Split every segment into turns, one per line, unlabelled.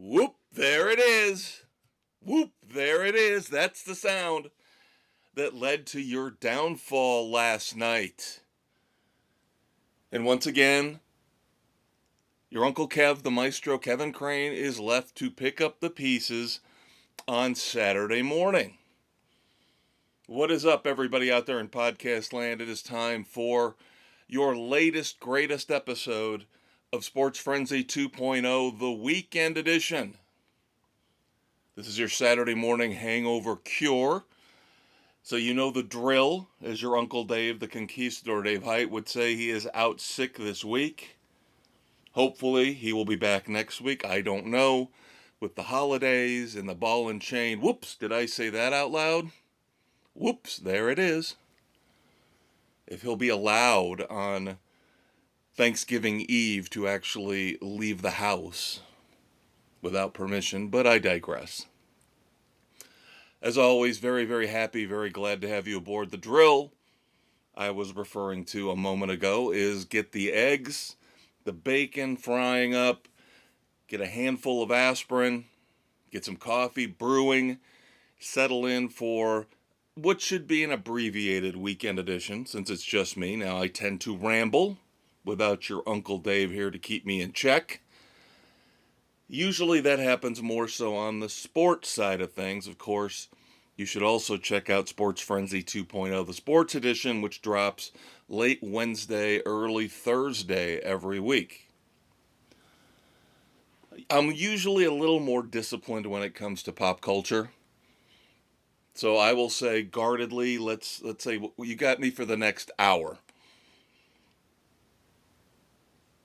Whoop, there it is. Whoop, there it is. That's the sound that led to your downfall last night. And once again, your Uncle Kev, the Maestro, Kevin Crane, is left to pick up the pieces on Saturday morning. What is up, everybody out there in podcast land? It is time for your latest, greatest episode of Sports Frenzy 2.0, the weekend edition. This is your Saturday morning hangover cure. So you know the drill, as your Uncle Dave, the Conquistador Dave Height, would say. He is out sick this week. Hopefully he will be back next week. I don't know. With the holidays and the ball and chain. Whoops, did I say that out loud? Whoops, there it is. If he'll be allowed on Thanksgiving Eve to actually leave the house without permission, but I digress. As always, very, very happy, very glad to have you aboard. The drill I was referring to a moment ago is get the eggs, the bacon frying up, get a handful of aspirin, get some coffee brewing, settle in for what should be an abbreviated weekend edition, since it's just me. Now, I tend to ramble without your Uncle Dave here to keep me in check. Usually that happens more so on the sports side of things. Of course, you should also check out Sports Frenzy 2.0, the sports edition, which drops late Wednesday, early Thursday every week. I'm usually a little more disciplined when it comes to pop culture. So I will say guardedly, let's say you got me for the next hour.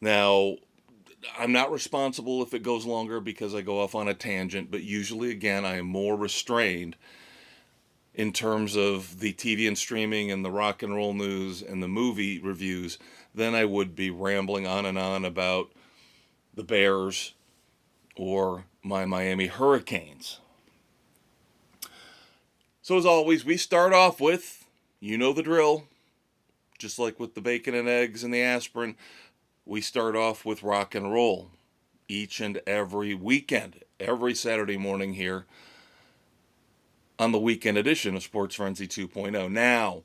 Now, I'm not responsible if it goes longer because I go off on a tangent, but usually, again, I am more restrained in terms of the TV and streaming and the rock and roll news and the movie reviews than I would be rambling on and on about the Bears or my Miami Hurricanes. So as always, we start off with, you know the drill, just like with the bacon and eggs and the aspirin, we start off with rock and roll each and every weekend, every Saturday morning here on the weekend edition of Sports Frenzy 2.0. Now,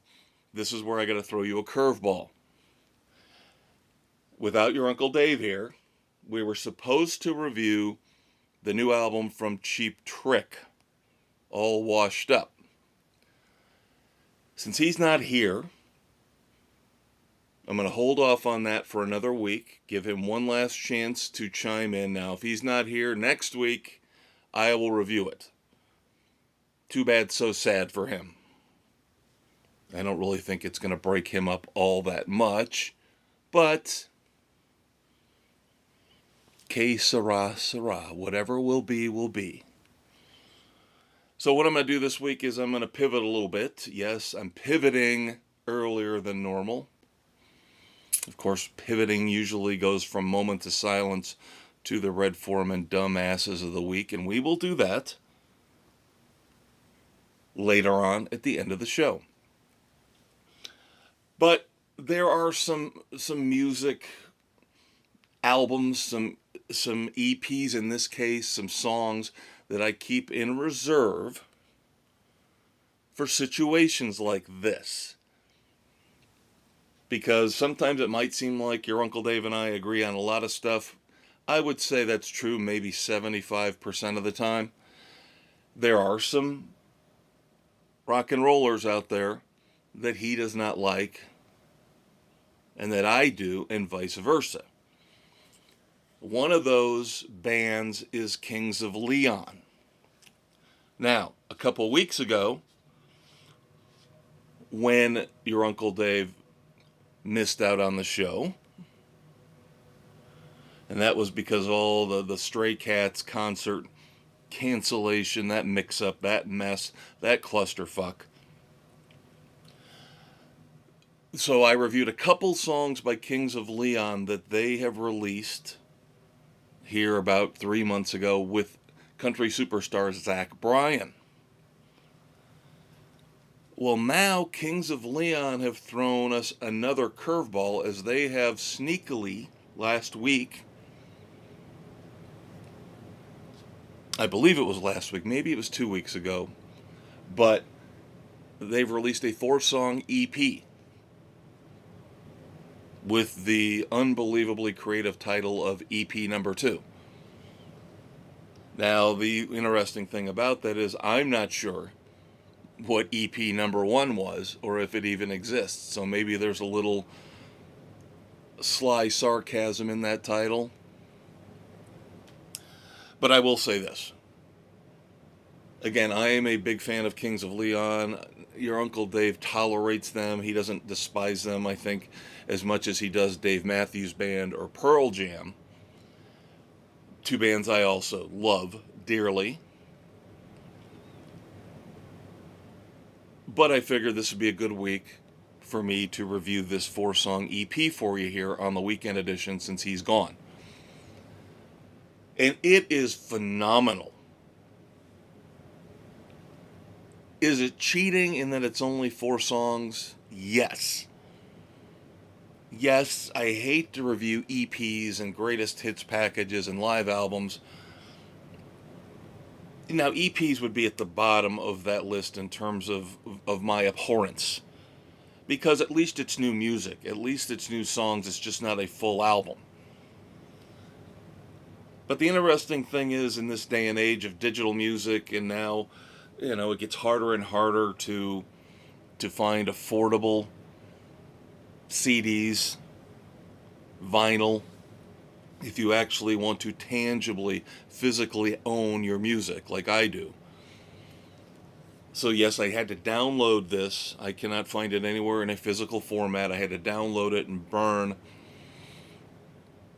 this is where I got to throw you a curveball. Without your Uncle Dave here, we were supposed to review the new album from Cheap Trick, All Washed Up. Since he's not here, I'm going to hold off on that for another week, give him one last chance to chime in. Now, if he's not here next week, I will review it. Too bad, so sad for him. I don't really think it's going to break him up all that much, but que sera, sera. Whatever will be, will be. So what I'm going to do this week is I'm going to pivot a little bit. Yes, I'm pivoting earlier than normal. Of course, pivoting usually goes from moment to silence to the Red Foreman dumbasses of the week, and we will do that later on at the end of the show. But there are some music albums, some EPs in this case, some songs that I keep in reserve for situations like this. Because sometimes it might seem like your Uncle Dave and I agree on a lot of stuff. I would say that's true maybe 75% of the time. There are some rock and rollers out there that he does not like and that I do, and vice versa. One of those bands is Kings of Leon. Now, a couple weeks ago, when your Uncle Dave missed out on the show, and that was because all the Stray Cats concert cancellation, that mix-up, that mess, that clusterfuck. So I reviewed a couple songs by Kings of Leon that they have released here about 3 months ago with country superstar Zach Bryan. Well, now Kings of Leon have thrown us another curveball as they have sneakily last week I believe it was last week, maybe it was 2 weeks ago, but they've released a 4-song EP with the unbelievably creative title of EP number 2. Now, the interesting thing about that is I'm not sure what EP number 1 was, or if it even exists. So maybe there's a little sly sarcasm in that title. But I will say this. Again, I am a big fan of Kings of Leon. Your Uncle Dave tolerates them. He doesn't despise them, I think, as much as he does Dave Matthews Band or Pearl Jam. 2 bands I also love dearly. But I figured this would be a good week for me to review this 4-song EP for you here on the weekend edition since he's gone. And it is phenomenal. Is it cheating in that it's only 4 songs? Yes. Yes, I hate to review EPs and greatest hits packages and live albums. Now, EPs would be at the bottom of that list in terms of my abhorrence. Because at least it's new music. At least it's new songs. It's just not a full album. But the interesting thing is, in this day and age of digital music, and now, it gets harder and harder to find affordable CDs, vinyl, if you actually want to tangibly, physically own your music, like I do. So yes, I had to download this. I cannot find it anywhere in a physical format. I had to download it and burn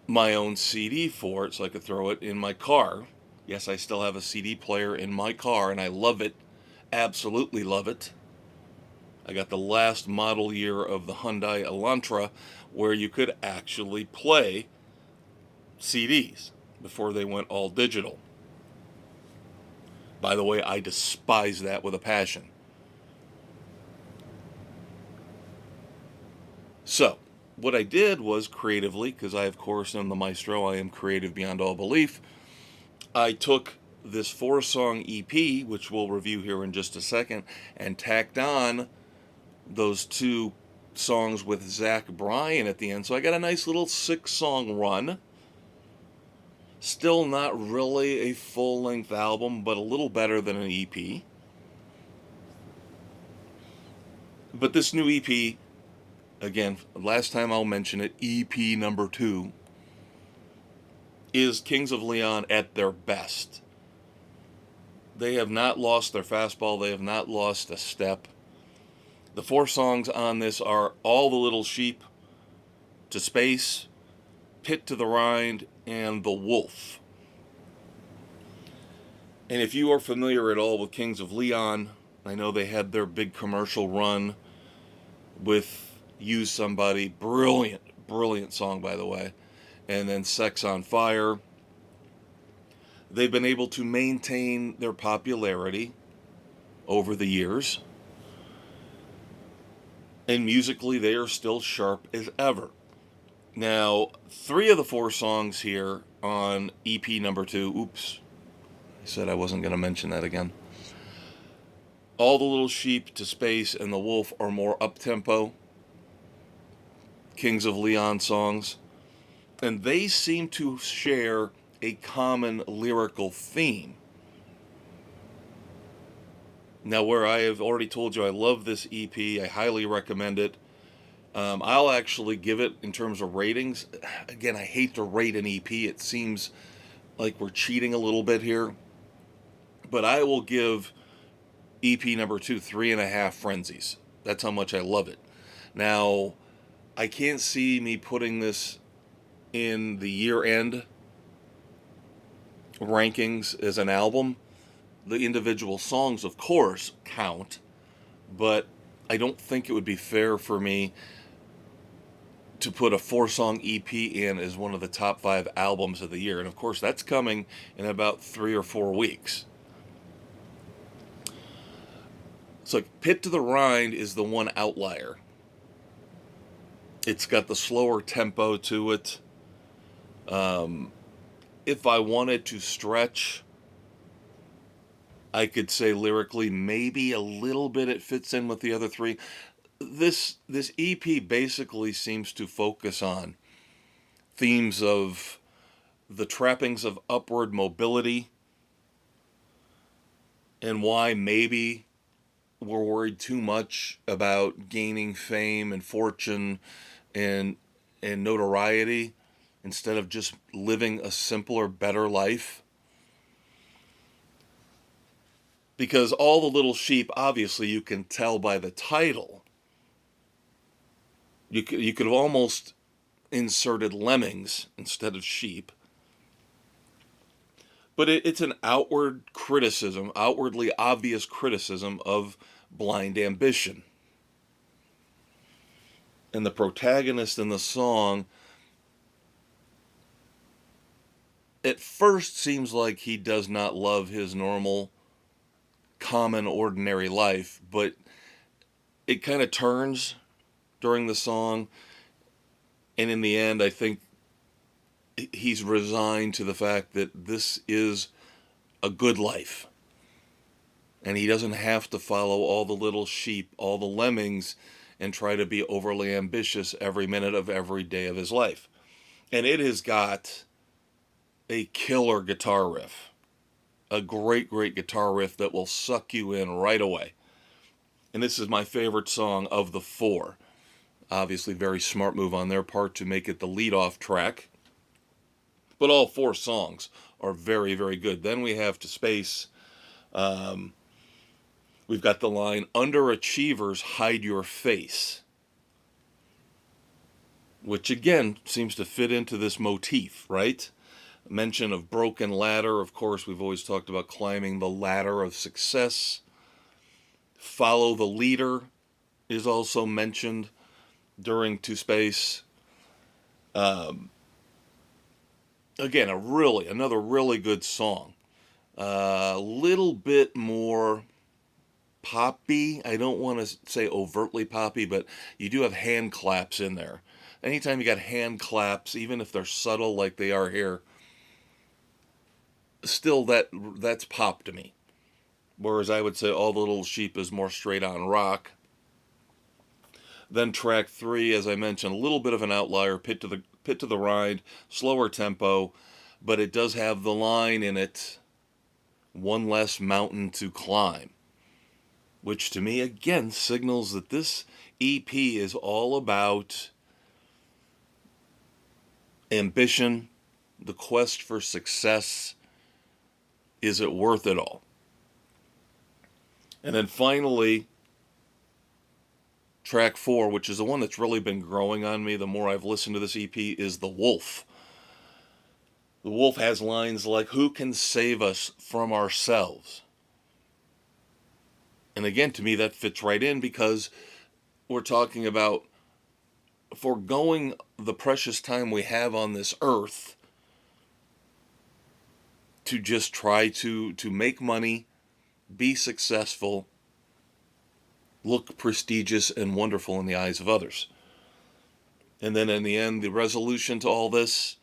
my own CD for it so I could throw it in my car. Yes, I still have a CD player in my car, and I love it. Absolutely love it. I got the last model year of the Hyundai Elantra where you could actually play CDs before they went all digital. By the way, I despise that with a passion. So, what I did was creatively, because I, of course, am the Maestro, I am creative beyond all belief, I took this 4-song EP, which we'll review here in just a second, and tacked on those 2 songs with Zach Bryan at the end. So I got a nice little 6-song run. Still not really a full-length album, but a little better than an EP. But this new EP, again, last time I'll mention it, EP number 2, is Kings of Leon at their best. They have not lost their fastball. They have not lost a step. The 4 songs on this are All the Little Sheep, To Space, Pit to the Rind, and The Wolf. And if you are familiar at all with Kings of Leon, I know they had their big commercial run with Use Somebody. Brilliant, brilliant song, by the way. And then Sex on Fire. They've been able to maintain their popularity over the years. And musically, they are still sharp as ever. Now, 3 of the 4 songs here on EP number 2, oops, I said I wasn't going to mention that again. All the Little Sheep, To Space, and The Wolf are more up-tempo Kings of Leon songs. And they seem to share a common lyrical theme. Now, where I have already told you I love this EP, I highly recommend it. I'll actually give it in terms of ratings. Again, I hate to rate an EP. It seems like we're cheating a little bit here. But I will give EP number 2 3.5 frenzies. That's how much I love it. Now, I can't see me putting this in the year-end rankings as an album. The individual songs, of course, count, but I don't think it would be fair for me to put a 4-song EP in as one of the top 5 albums of the year. And of course, that's coming in about 3 or 4 weeks. So Pit to the Rind is the one outlier. It's got the slower tempo to it. If I wanted to stretch I could say lyrically, maybe a little bit it fits in with the other three. This EP basically seems to focus on themes of the trappings of upward mobility and why maybe we're worried too much about gaining fame and fortune and notoriety instead of just living a simpler, better life. Because all the little sheep, obviously, you can tell by the title. You could have almost inserted lemmings instead of sheep. But it's an outward criticism, outwardly obvious criticism of blind ambition. And the protagonist in the song at first seems like he does not love his normal, common, ordinary life, but it kind of turns during the song. And in the end, I think he's resigned to the fact that this is a good life. And he doesn't have to follow all the little sheep, all the lemmings, and try to be overly ambitious every minute of every day of his life. And it has got a killer guitar riff. A great, great guitar riff that will suck you in right away. And this is my favorite song of the four. Obviously, very smart move on their part to make it the lead-off track. But all four songs are very, very good. Then we have To Space. We've got the line, "Underachievers hide your face," which again seems to fit into this motif, right? Mention of broken ladder. Of course, we've always talked about climbing the ladder of success. Follow the leader is also mentioned during To Space. Again, another really good song. A little bit more poppy. I don't want to say overtly poppy, but you do have hand claps in there. Anytime you got hand claps, even if they're subtle like they are here, still that's pop to me. Whereas I would say All the Little Sheep is more straight on rock. Then track 3, as I mentioned, a little bit of an outlier, Pit to the Rind, slower tempo, but it does have the line in it, "One less mountain to climb," which to me again signals that this EP is all about ambition, the quest for success. Is it worth it all? And then finally, track 4, which is the one that's really been growing on me the more I've listened to this EP, is The Wolf. The Wolf has lines like, "Who can save us from ourselves?" And again, to me, that fits right in because we're talking about foregoing the precious time we have on this earth to just try to make money, be successful, look prestigious and wonderful in the eyes of others. And then in the end, the resolution to all this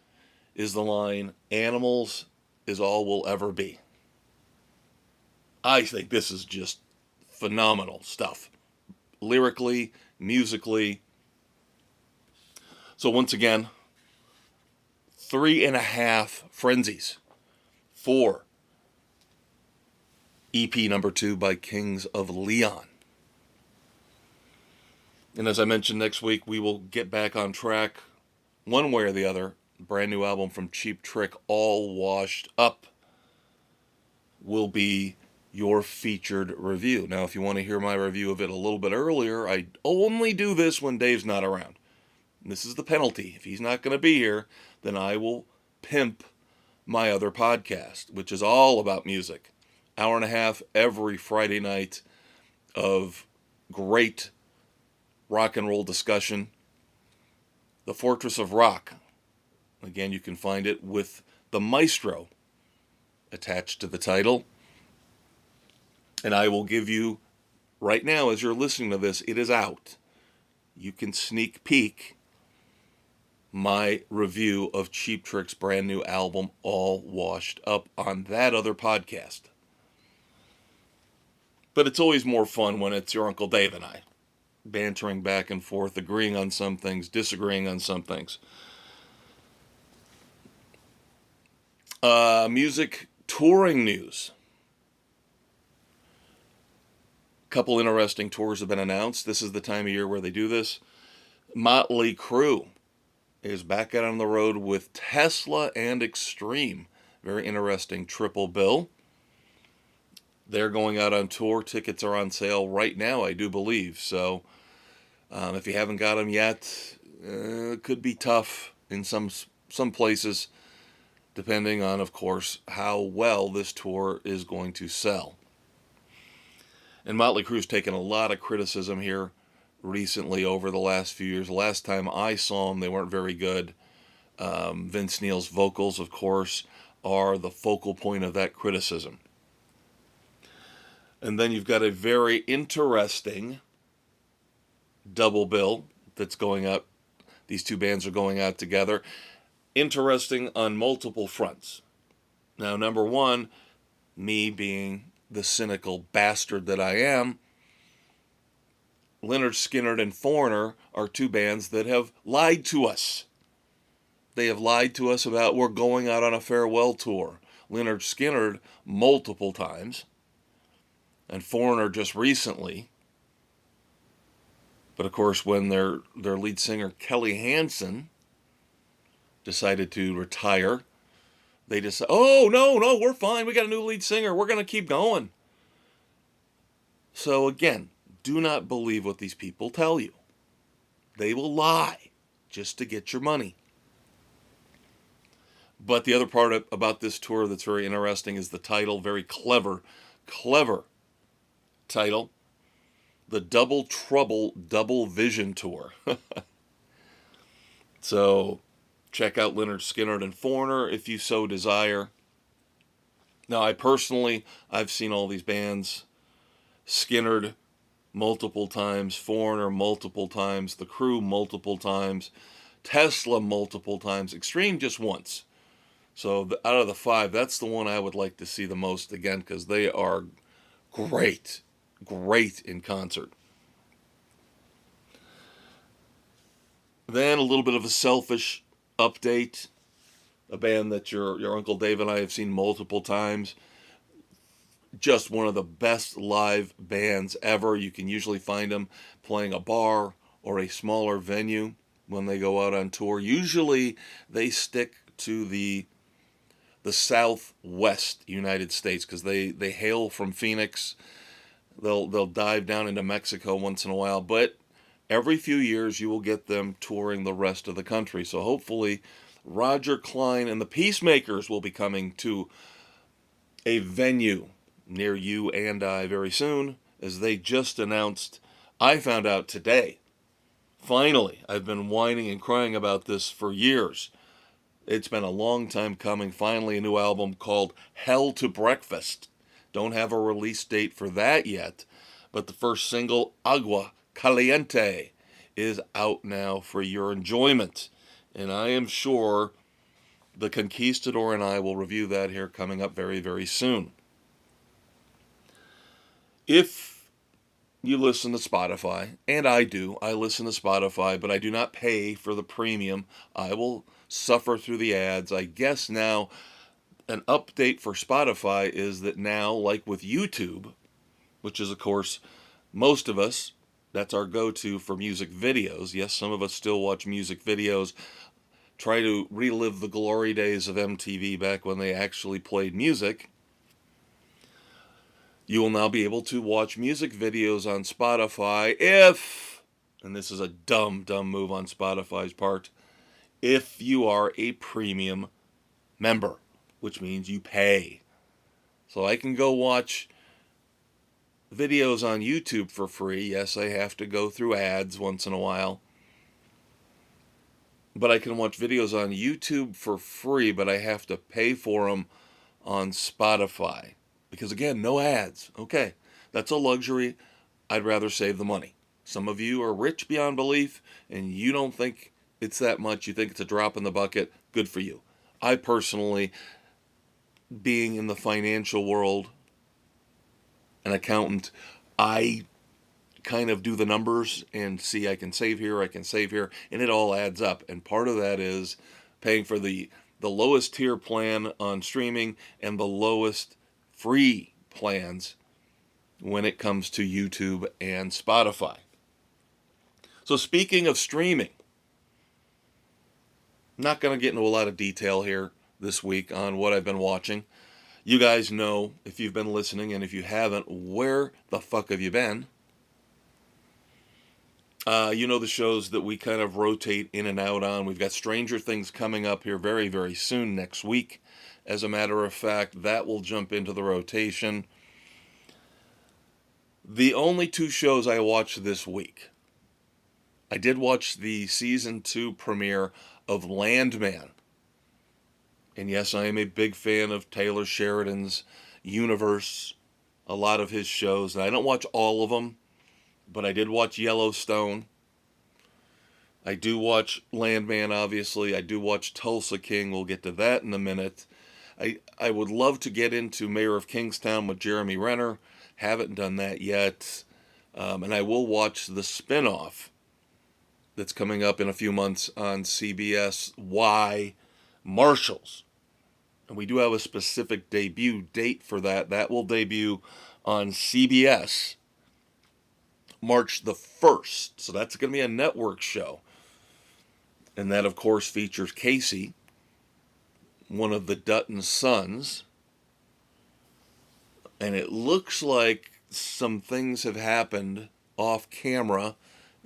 is the line, "Animals is all we'll ever be." I think this is just phenomenal stuff. Lyrically, musically. So once again, 3.5 frenzies for EP number 2 by Kings of Leon. And as I mentioned, next week we will get back on track one way or the other. Brand new album from Cheap Trick, All Washed Up, will be your featured review. Now, if you want to hear my review of it a little bit earlier, I only do this when Dave's not around. And this is the penalty. If he's not going to be here, then I will pimp my other podcast, which is all about music. Hour and a half every Friday night of great rock and roll discussion. The Fortress of Rock. Again, you can find it with the Maestro attached to the title. And I will give you, right now as you're listening to this, it is out. You can sneak peek my review of Cheap Trick's brand new album, All Washed Up, on that other podcast. But it's always more fun when it's your Uncle Dave and I, bantering back and forth, agreeing on some things, disagreeing on some things. Music touring news. A couple interesting tours have been announced. This is the time of year where they do this. Motley Crue is back out on the road with Tesla and Extreme. Very interesting triple bill. They're going out on tour. Tickets are on sale right now, I do believe. So if you haven't got them yet, it could be tough in some places, depending on, of course, how well this tour is going to sell. And Motley Crue's taken a lot of criticism here recently over the last few years. The last time I saw them, they weren't very good. Vince Neil's vocals, of course, are the focal point of that criticism. And then you've got a very interesting double bill that's going out. These two bands are going out together. Interesting on multiple fronts. Now, number one, me being the cynical bastard that I am, Lynyrd Skynyrd and Foreigner are two bands that have lied to us. They have lied to us about we're going out on a farewell tour. Lynyrd Skynyrd multiple times, and Foreigner just recently. But of course, when their lead singer Kelly Hansen decided to retire, they just said, oh, no, we're fine. We got a new lead singer. We're going to keep going. So again, do not believe what these people tell you. They will lie just to get your money. But the other part about this tour that's very interesting is the title. Very clever title. The Double Trouble Double Vision Tour. So check out Lynyrd Skynyrd and Foreigner if you so desire. Now, I've seen all these bands. Skynyrd multiple times, Foreigner multiple times, The Crue multiple times, Tesla multiple times, Extreme just once. So out of the five, that's the one I would like to see the most again, because they are great in concert. Then a little bit of a selfish update. A band that your Uncle Dave and I have seen multiple times. Just one of the best live bands ever. You can usually find them playing a bar or a smaller venue when they go out on tour. Usually they stick to the Southwest United States because they hail from Phoenix. They'll dive down into Mexico once in a while, but every few years you will get them touring the rest of the country. So hopefully Roger Clyne and the Peacemakers will be coming to a venue near you and I very soon, as they just announced. I found out today. Finally, I've been whining and crying about this for years. It's been a long time coming. Finally, a new album called Hell to Breakfast. Don't have a release date for that yet, but the first single, Agua Caliente, is out now for your enjoyment. And I am sure the Conquistador and I will review that here coming up very, very soon. If you listen to Spotify, and I do, I listen to Spotify, but I do not pay for the premium. I will suffer through the ads. I guess now an update for Spotify is that now, like with YouTube, which is, of course, most of us, that's our go-to for music videos. Yes, some of us still watch music videos, try to relive the glory days of MTV back when they actually played music. You will now be able to watch music videos on Spotify if, and this is a dumb move on Spotify's part, if you are a premium member, which means you pay. So I can go watch videos on YouTube for free. Yes, I have to go through ads once in a while. But I can watch videos on YouTube for free, but I have to pay for them on Spotify. Because again, no ads. Okay, that's a luxury. I'd rather save the money. Some of you are rich beyond belief, and you don't think it's that much. You think it's a drop in the bucket. Good for you. I personally, being in the financial world, an accountant, I kind of do the numbers and see I can save here, I can save here, and it all adds up. And part of that is paying for the lowest tier plan on streaming and the lowest free plans when it comes to YouTube and Spotify. So speaking of streaming, I'm not going to get into a lot of detail here this week on what I've been watching. You guys know, if you've been listening, and if you haven't, where the fuck have you been? You know the shows that we kind of rotate in and out on. We've got Stranger Things coming up here very, very soon next week. As a matter of fact, that will jump into the rotation. The only two shows I watched this week, I did watch the season 2 premiere of Landman. And yes, I am a big fan of Taylor Sheridan's universe, a lot of his shows. And I don't watch all of them, but I did watch Yellowstone. I do watch Landman, obviously. I do watch Tulsa King. We'll get to that in a minute. I would love to get into Mayor of Kingstown with Jeremy Renner. Haven't done that yet. And I will watch the spinoff that's coming up in a few months on CBS, Why Marshals. And we do have a specific debut date for that. That will debut on CBS March the 1st. So that's going to be a network show. And that, of course, features Casey, one of the Dutton sons. And it looks like some things have happened off camera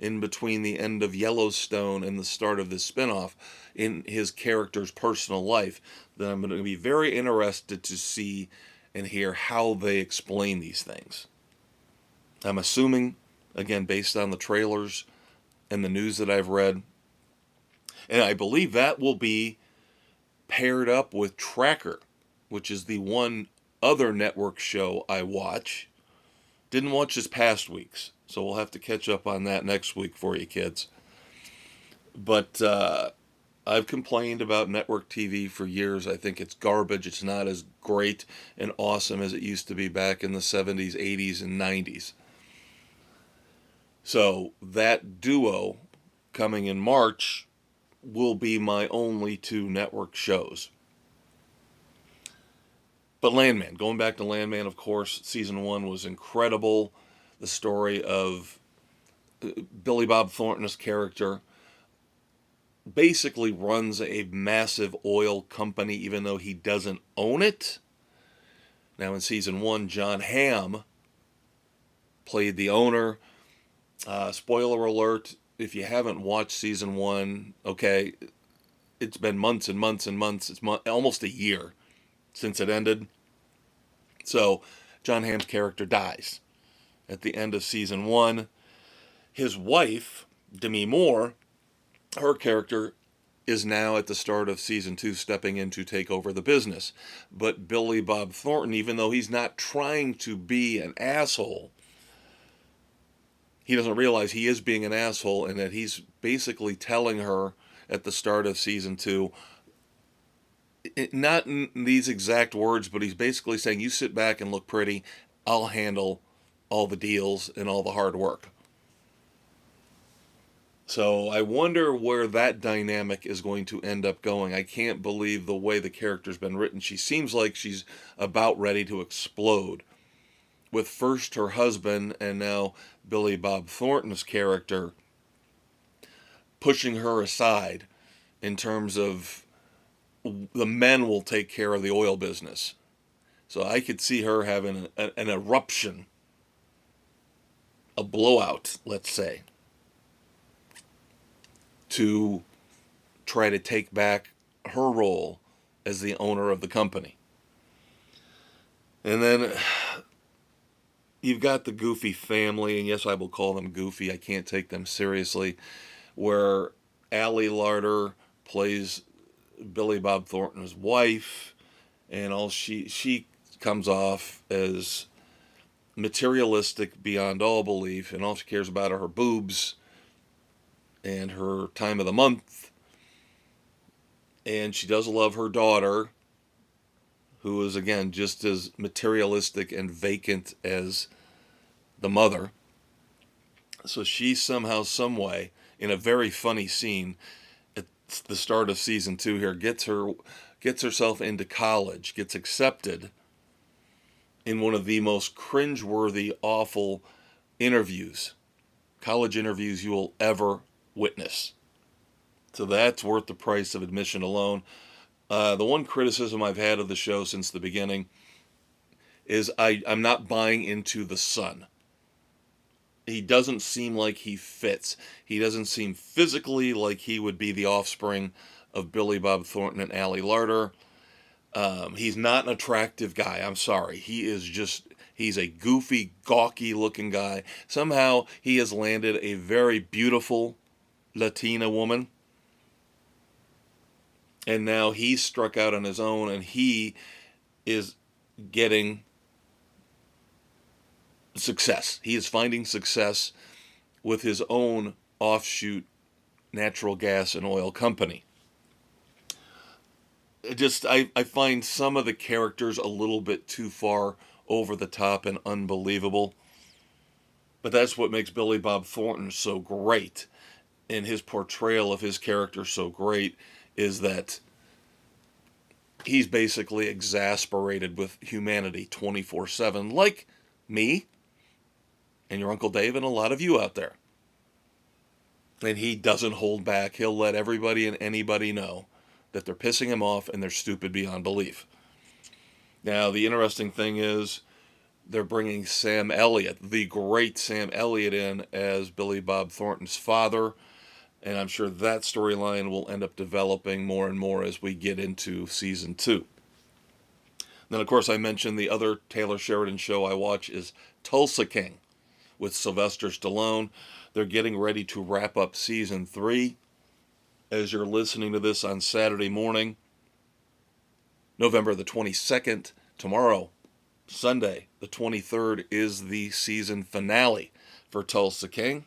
in between the end of Yellowstone and the start of this spinoff in his character's personal life that I'm going to be very interested to see and hear how they explain these things. I'm assuming, again, based on the trailers and the news that I've read, and I believe that will be paired up with Tracker, which is the one other network show I watch. Didn't watch this past week's, so we'll have to catch up on that next week for you kids. But I've complained about network TV for years. I think it's garbage. It's not as great and awesome as it used to be back in the 70s, 80s, and 90s. So that duo coming in March will be my only two network shows. But Landman, going back to Landman, of course, season 1 was incredible. The story of Billy Bob Thornton's character basically runs a massive oil company, even though he doesn't own it. Now in season 1, John Hamm played the owner. Spoiler alert, if you haven't watched season 1, okay, it's been months and months and months. It's almost a year since it ended. So John Hamm's character dies at the end of season 1. His wife, Demi Moore, her character is now at the start of season 2 stepping in to take over the business. But Billy Bob Thornton, even though he's not trying to be an asshole, he doesn't realize he is being an asshole, and that he's basically telling her at the start of season 2, not in these exact words, but he's basically saying, you sit back and look pretty, I'll handle all the deals and all the hard work. So I wonder where that dynamic is going to end up going. I can't believe the way the character's been written. She seems like she's about ready to explode. With first her husband and now Billy Bob Thornton's character pushing her aside in terms of the men will take care of the oil business. So I could see her having an eruption, a blowout, let's say, to try to take back her role as the owner of the company. And then you've got the Goofy family, and yes, I will call them Goofy. I can't take them seriously, where Allie Larder plays Billy Bob Thornton's wife, and all she comes off as materialistic beyond all belief, and all she cares about are her boobs and her time of the month. And she does love her daughter, who is, again, just as materialistic and vacant as the mother. So she somehow, some way, in a very funny scene at the start of season 2 here, gets herself into college, gets accepted in one of the most cringeworthy, awful interviews, college interviews you will ever witness. So that's worth the price of admission alone. The one criticism I've had of the show since the beginning is I'm not buying into the son. He doesn't seem like he fits. He doesn't seem physically like he would be the offspring of Billy Bob Thornton and Allie Larder. He's not an attractive guy. I'm sorry. He's a goofy, gawky looking guy. Somehow he has landed a very beautiful Latina woman. And now he's struck out on his own, and he is getting success. He is finding success with his own offshoot natural gas and oil company. I find some of the characters a little bit too far over the top and unbelievable. But that's what makes Billy Bob Thornton so great, and his portrayal of his character so great, is that he's basically exasperated with humanity 24/7, like me and your Uncle Dave and a lot of you out there. And he doesn't hold back. He'll let everybody and anybody know that they're pissing him off and they're stupid beyond belief. Now, the interesting thing is they're bringing Sam Elliott, the great Sam Elliott, in as Billy Bob Thornton's father. And I'm sure that storyline will end up developing more and more as we get into season 2. Then, of course, I mentioned the other Taylor Sheridan show I watch is Tulsa King with Sylvester Stallone. They're getting ready to wrap up season 3. As you're listening to this on Saturday morning, November the 22nd, tomorrow, Sunday, the 23rd, is the season finale for Tulsa King.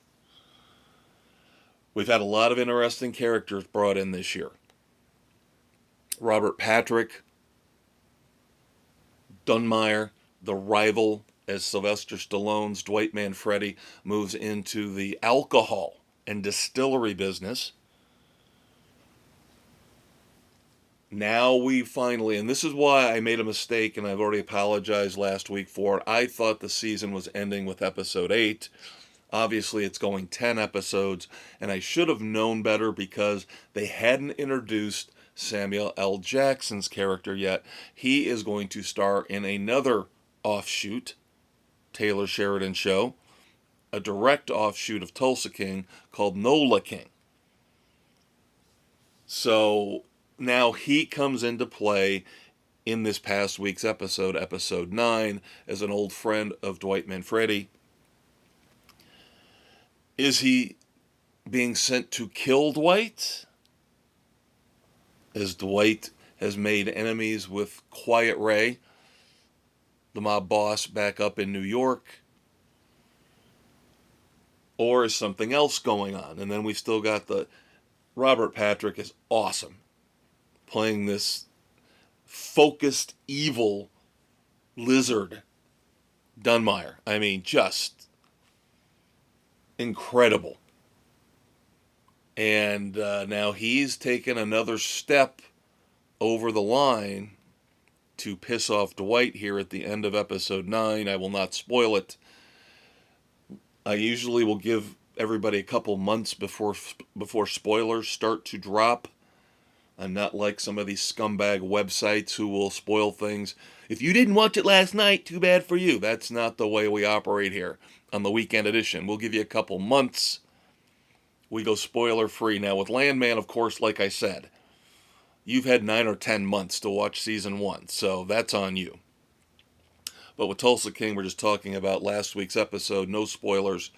We've had a lot of interesting characters brought in this year. Robert Patrick, Dunmire, the rival as Sylvester Stallone's Dwight Manfredi moves into the alcohol and distillery business. Now we finally, and this is why I made a mistake, and I've already apologized last week for it. I thought the season was ending with episode 8. Obviously, it's going 10 episodes, and I should have known better because they hadn't introduced Samuel L. Jackson's character yet. He is going to star in another offshoot Taylor Sheridan show, a direct offshoot of Tulsa King called Nola King. So now he comes into play in this past week's episode, episode 9, as an old friend of Dwight Manfredi. Is he being sent to kill Dwight? As Dwight has made enemies with Quiet Ray, the mob boss back up in New York? Or is something else going on? And then we still got Robert Patrick is awesome, playing this focused, evil lizard Dunmire. I mean, just incredible. And now he's taken another step over the line to piss off Dwight here at the end of episode 9. I will not spoil it. I usually will give everybody a couple months before spoilers start to drop. I'm not like some of these scumbag websites who will spoil things. If you didn't watch it last night, too bad for you. That's not the way we operate here on the weekend edition. We'll give you a couple months. We go spoiler free. Now with Landman, of course, like I said, you've had 9 or 10 months to watch season 1, so that's on you. But with Tulsa King, we're just talking about last week's episode, no spoilers,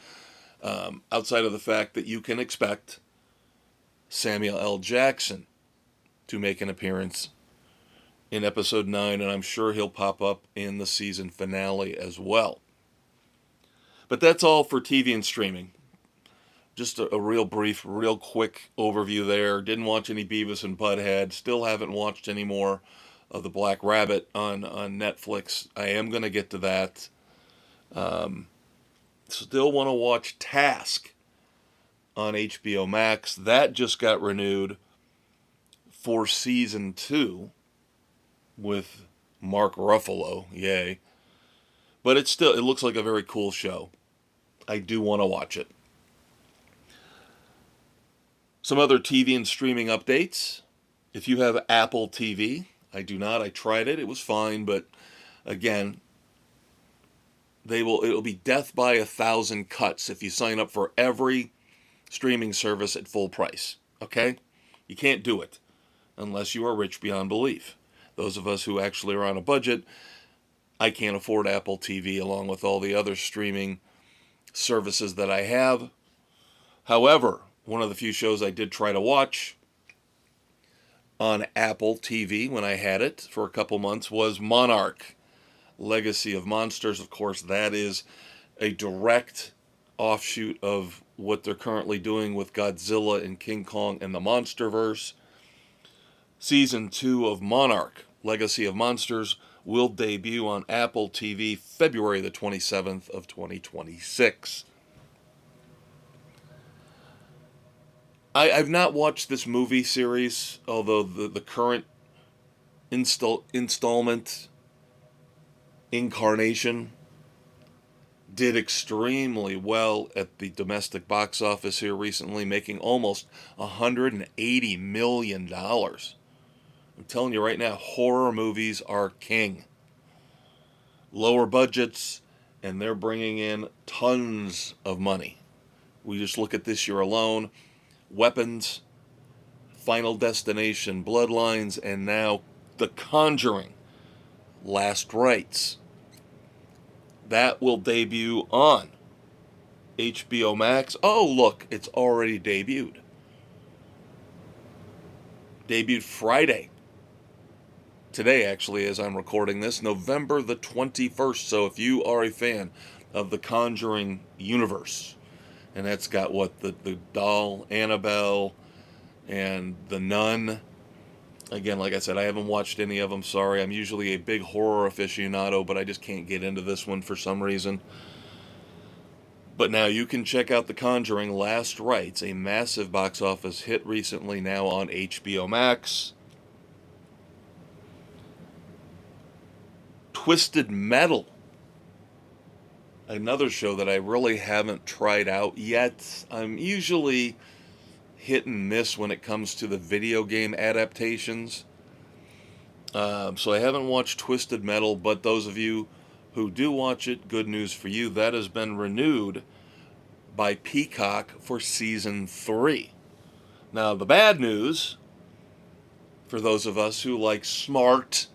outside of the fact that you can expect Samuel L. Jackson to make an appearance in episode 9, and I'm sure he'll pop up in the season finale as well. But that's all for TV and streaming. Just a real brief, real quick overview there. Didn't watch any Beavis and Butthead. Still haven't watched any more of The Black Rabbit on Netflix. I am going to get to that. still want to watch Task on HBO Max. That just got renewed for season 2 with Mark Ruffalo. Yay. But it looks like a very cool show. I do want to watch it. Some other TV and streaming updates. If you have Apple TV, I do not. I tried it. It was fine, but again, it'll be death by 1,000 cuts if you sign up for every streaming service at full price. Okay? You can't do it unless you are rich beyond belief. Those of us who actually are on a budget, I can't afford Apple TV along with all the other streaming services that I have. However, one of the few shows I did try to watch on Apple TV when I had it for a couple months was Monarch, Legacy of Monsters. Of course, that is a direct offshoot of what they're currently doing with Godzilla and King Kong and the Monsterverse. Season 2 of Monarch, Legacy of Monsters, will debut on Apple TV February the 27th of 2026. I've not watched this movie series, although the current installment, Incarnation, did extremely well at the domestic box office here recently, making almost $180 million. I'm telling you right now, horror movies are king. Lower budgets, and they're bringing in tons of money. We just look at this year alone. Weapons, Final Destination, Bloodlines, and now The Conjuring, Last Rites. That will debut on HBO Max. Oh, look, it's already debuted. Debuted Friday. Today, actually, as I'm recording this, November the 21st. So if you are a fan of the Conjuring universe, and that's got the doll, Annabelle, and the Nun. Again, like I said, I haven't watched any of them. Sorry, I'm usually a big horror aficionado, but I just can't get into this one for some reason. But now you can check out The Conjuring Last Rites, a massive box office hit recently, now on HBO Max. Twisted Metal, another show that I really haven't tried out yet. I'm usually hit and miss when it comes to the video game adaptations. So I haven't watched Twisted Metal, but those of you who do watch it, good news for you. That has been renewed by Peacock for season 3. Now, the bad news, for those of us who like smart,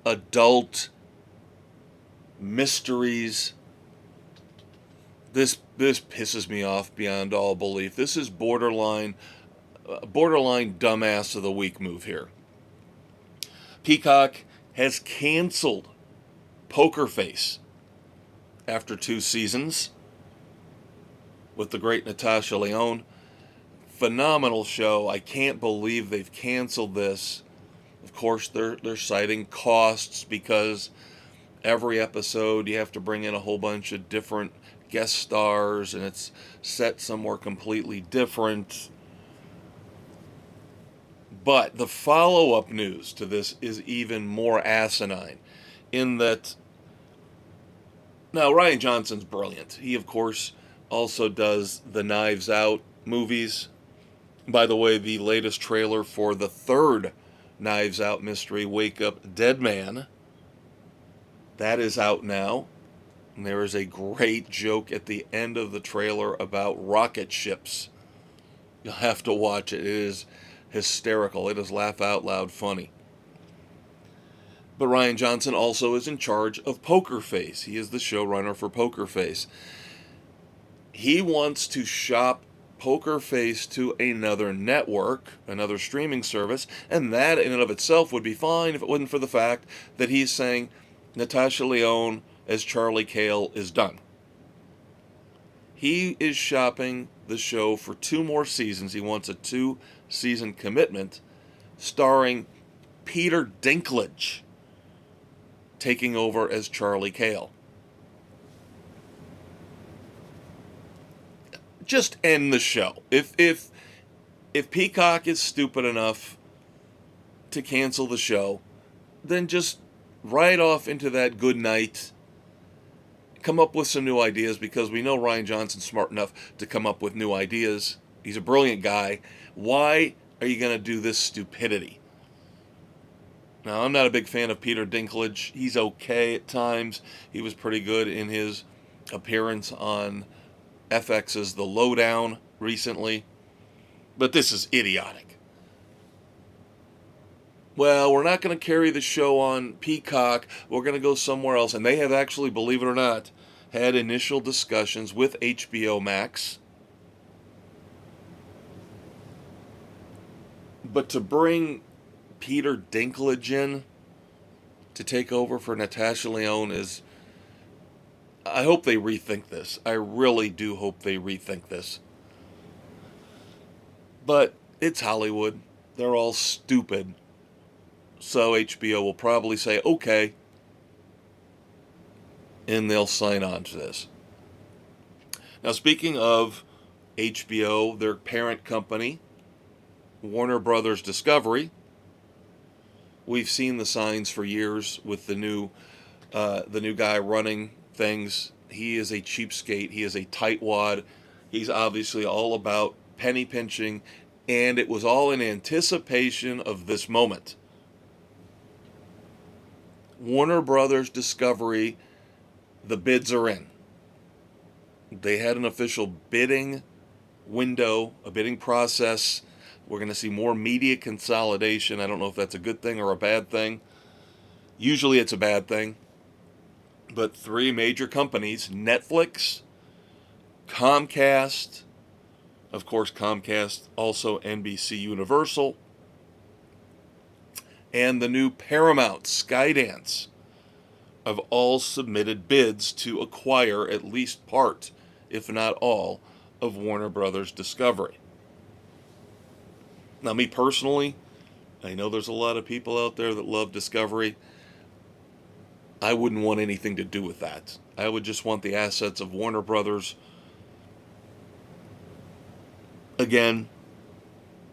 adult mysteries, this pisses me off beyond all belief. This is borderline dumbass of the week move here. Peacock has canceled Poker Face after 2 seasons with the great Natasha Lyonne. Phenomenal show. I can't believe they've canceled this. Of course, they're citing costs because every episode you have to bring in a whole bunch of different guest stars, and it's set somewhere completely different. But the follow-up news to this is even more asinine, in that now Rian Johnson's brilliant. He, of course, also does the Knives Out movies. By the way, the latest trailer for the 3rd Knives Out mystery, Wake Up Dead Man, that is out now. And there is a great joke at the end of the trailer about rocket ships. You'll have to watch it. It is hysterical. It is laugh out loud funny. But Rian Johnson also is in charge of Poker Face. He is the showrunner for Poker Face. He wants to shop Poker Face to another network, another streaming service, and that in and of itself would be fine if it wasn't for the fact that he's saying Natasha Lyonne as Charlie Cale is done. He is shopping the show for 2 more seasons. He wants a 2-season commitment starring Peter Dinklage taking over as Charlie Cale. just end the show. If Peacock is stupid enough to cancel the show, then just ride off into that good night. Come up with some new ideas, because we know Rian Johnson's smart enough to come up with new ideas. He's a brilliant guy. Why are you going to do this stupidity? Now, I'm not a big fan of Peter Dinklage. He's okay at times. He was pretty good in his appearance on FX's The Lowdown recently. But this is idiotic. Well, we're not going to carry the show on Peacock. We're going to go somewhere else. And they have actually, believe it or not, had initial discussions with HBO Max. But to bring Peter Dinklage in to take over for Natasha Lyonne is... I hope they rethink this. I really do hope they rethink this. But it's Hollywood. They're all stupid. So HBO will probably say, okay, and they'll sign on to this. Now, speaking of HBO, their parent company, Warner Brothers Discovery, we've seen the signs for years with the new guy running things. He is a cheapskate. He is a tightwad. He's obviously all about penny pinching, and it was all in anticipation of this moment. Warner Brothers Discovery, the bids are in. They had an official bidding window, a bidding process. We're going to see more media consolidation. I don't know if that's a good thing or a bad thing. Usually it's a bad thing. But three major companies, Netflix, Comcast, of course Comcast, also NBC Universal, and the new Paramount, Skydance, have all submitted bids to acquire at least part, if not all, of Warner Brothers Discovery. Now, me personally, I know there's a lot of people out there that love Discovery. I wouldn't want anything to do with that. I would just want the assets of Warner Brothers. Again,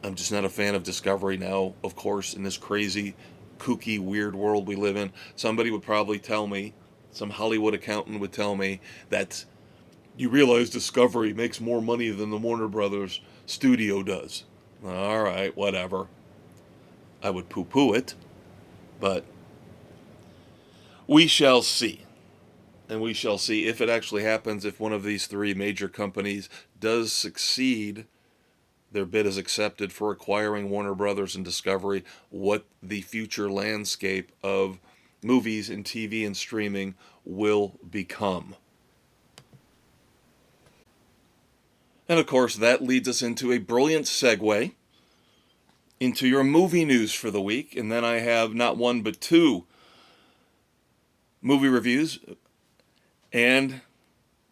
I'm just not a fan of Discovery now, of course, in this crazy, kooky, weird world we live in. Somebody would probably tell me, some Hollywood accountant would tell me, that you realize Discovery makes more money than the Warner Brothers studio does. All right, whatever. I would poo-poo it, but we shall see. And we shall see if it actually happens, if one of these three major companies does succeed, their bid is accepted for acquiring Warner Brothers and Discovery, what the future landscape of movies and TV and streaming will become. And of course, that leads us into a brilliant segue into your movie news for the week. And then I have not one but two movie reviews. And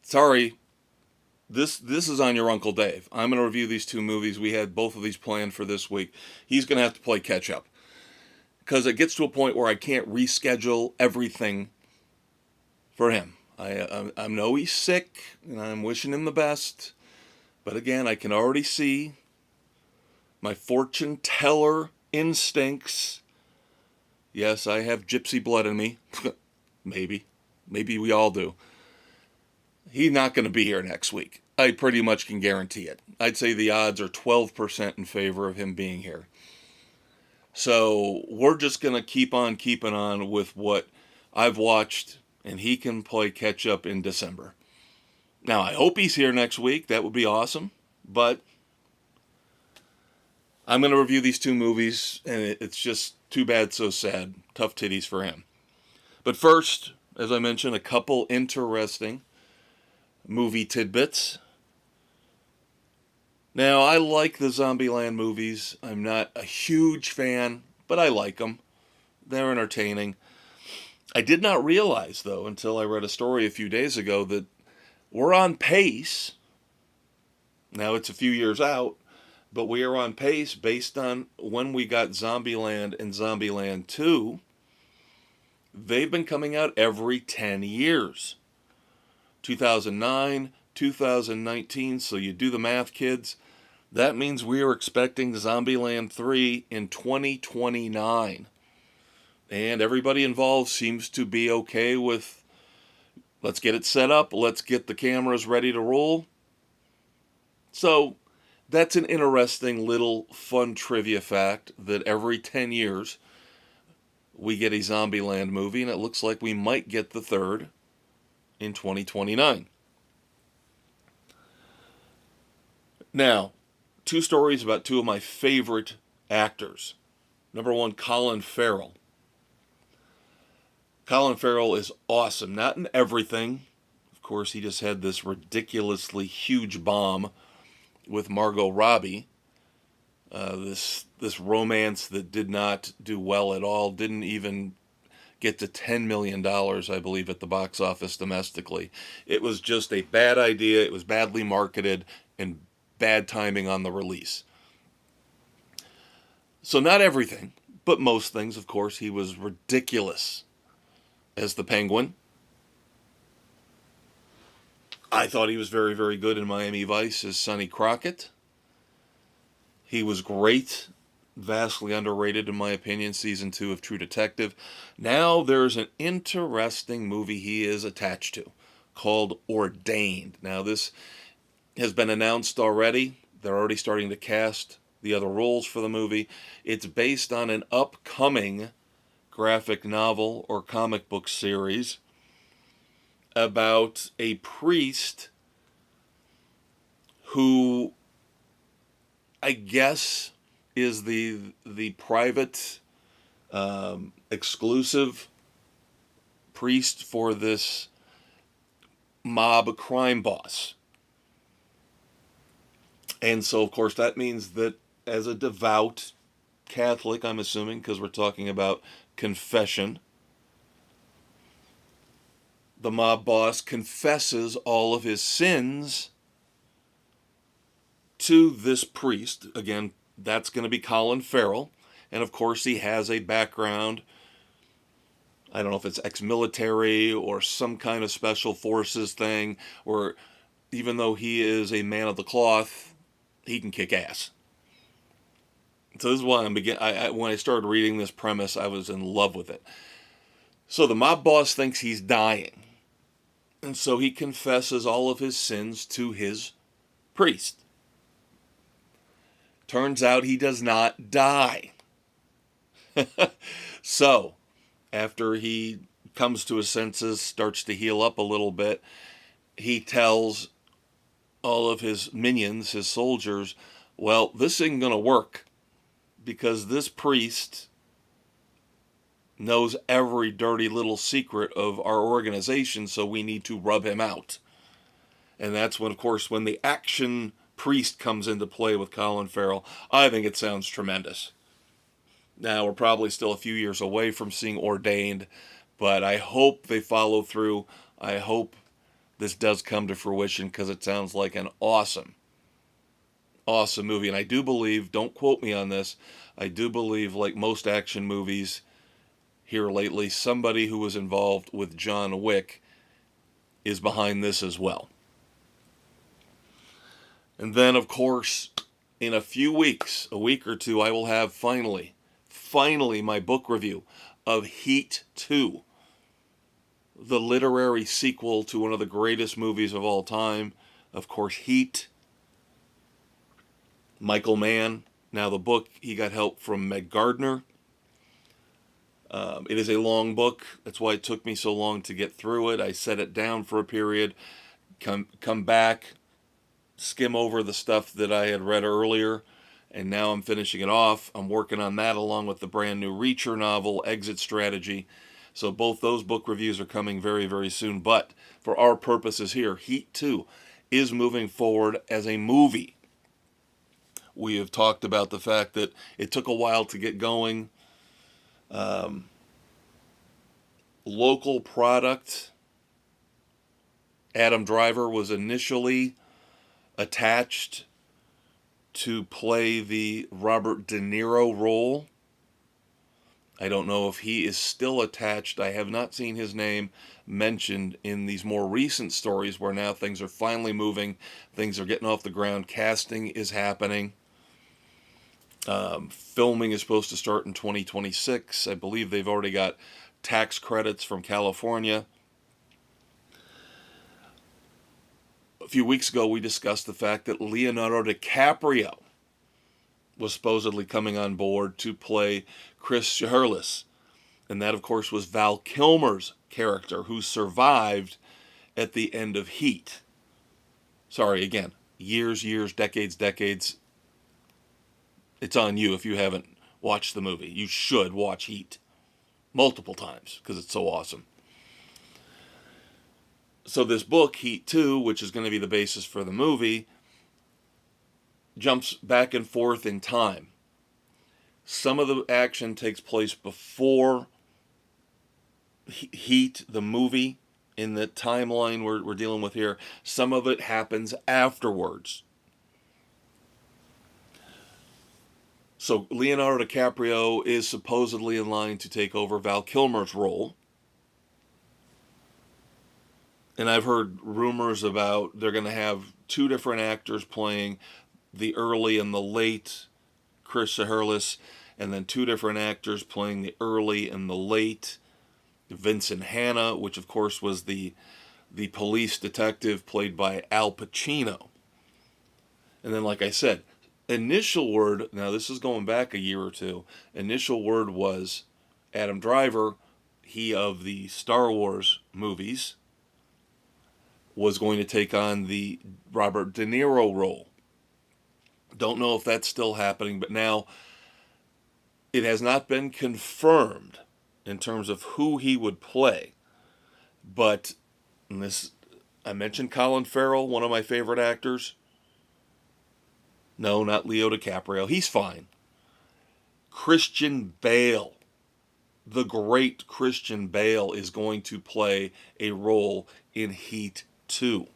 sorry, this is on your Uncle Dave. I'm going to review these two movies. We had both of these planned for this week. He's going to have to play catch up, because it gets to a point where I can't reschedule everything for him. I know he's sick, and I'm wishing him the best. But again, I can already see my fortune teller instincts. Yes, I have gypsy blood in me. Maybe we all do. He's not going to be here next week. I pretty much can guarantee it. I'd say the odds are 12% in favor of him being here. So we're just going to keep on keeping on with what I've watched, and he can play catch up in December. Now, I hope he's here next week. That would be awesome. But I'm going to review these two movies, and it's just too bad, so sad. Tough titties for him. But first, as I mentioned, a couple interesting movie tidbits. Now, I like the Zombieland movies. I'm not a huge fan, but I like them. They're entertaining. I did not realize, though, until I read a story a few days ago, that we're on pace. Now, it's a few years out, but we are on pace based on when we got Zombieland and Zombieland 2. They've been coming out every 10 years. 2009, 2019. So you do the math, kids. That means we are expecting Zombieland 3 in 2029. And everybody involved seems to be okay with, let's get it set up, let's get the cameras ready to roll. So that's an interesting little fun trivia fact that every 10 years we get a Zombieland movie, and it looks like we might get the third in 2029. Now, two stories about two of my favorite actors. Number one, Colin Farrell. Colin Farrell is awesome. Not in everything. Of course, he just had this ridiculously huge bomb with Margot Robbie. This romance that did not do well at all. Didn't even get to $10 million, I believe, at the box office domestically. It was just a bad idea. It was badly marketed and bad timing on the release. So not everything, but most things, of course. He was ridiculous as the Penguin. I thought he was very, very good in Miami Vice as Sonny Crockett. He was great, vastly underrated in my opinion, season 2 of True Detective. Now there's an interesting movie he is attached to called Ordained. Now this has been announced already. They're already starting to cast the other roles for the movie. It's based on an upcoming graphic novel or comic book series about a priest who I guess is the private exclusive priest for this mob crime boss. And so of course that means that as a devout Catholic, I'm assuming, because we're talking about confession, the mob boss confesses all of his sins to this priest. Again, that's going to be Colin Farrell. And of course, he has a background. I don't know if it's ex-military or some kind of special forces thing, or even though he is a man of the cloth, he can kick ass. So this is why when I started reading this premise, I was in love with it. So the mob boss thinks he's dying. And so he confesses all of his sins to his priest. Turns out he does not die. So, after he comes to his senses, starts to heal up a little bit, he tells all of his minions, his soldiers, well, this isn't going to work because this priest knows every dirty little secret of our organization, so we need to rub him out. And that's when, of course, when the action priest comes into play with Colin Farrell. I think it sounds tremendous. Now, we're probably still a few years away from seeing Ordained, but I hope they follow through. I hope this does come to fruition because it sounds like an awesome, awesome movie. And I do believe, don't quote me on this, I do believe, like most action movies here lately, somebody who was involved with John Wick is behind this as well. And then, of course, in a few weeks, a week or two, I will have finally my book review of Heat 2, the literary sequel to one of the greatest movies of all time. Of course, Heat. Michael Mann. Now the book, he got help from Meg Gardner. It is a long book. That's why it took me so long to get through it. I set it down for a period, come back, skim over the stuff that I had read earlier, and now I'm finishing it off. I'm working on that along with the brand new Reacher novel, Exit Strategy. So both those book reviews are coming very, very soon. But for our purposes here, Heat 2 is moving forward as a movie. We have talked about the fact that it took a while to get going. Local product. Adam Driver was initially attached to play the Robert De Niro role. I don't know if he is still attached. I have not seen his name mentioned in these more recent stories where now things are finally moving, things are getting off the ground, casting is happening. Filming is supposed to start in 2026. I believe they've already got tax credits from California. A few weeks ago, we discussed the fact that Leonardo DiCaprio was supposedly coming on board to play Chris Shiherlis. And that, of course, was Val Kilmer's character, who survived at the end of Heat. Sorry, again, years, decades. It's on you if you haven't watched the movie. You should watch Heat multiple times because it's so awesome. So this book, Heat 2, which is going to be the basis for the movie, jumps back and forth in time. Some of the action takes place before Heat, the movie, in the timeline we're dealing with here. Some of it happens afterwards. So Leonardo DiCaprio is supposedly in line to take over Val Kilmer's role. And I've heard rumors about they're going to have two different actors playing the early and the late Chris Shiherlis, and then two different actors playing the early and the late Vincent Hanna, which of course was the police detective played by Al Pacino. And then, like I said, initial word, now this is going back a year or two, initial word was Adam Driver, he of the Star Wars movies, was going to take on the Robert De Niro role. Don't know if that's still happening, but now it has not been confirmed in terms of who he would play. But this, I mentioned Colin Farrell, one of my favorite actors. No, not Leo DiCaprio. He's fine. Christian Bale, the great Christian Bale, is going to play a role in Heat 2.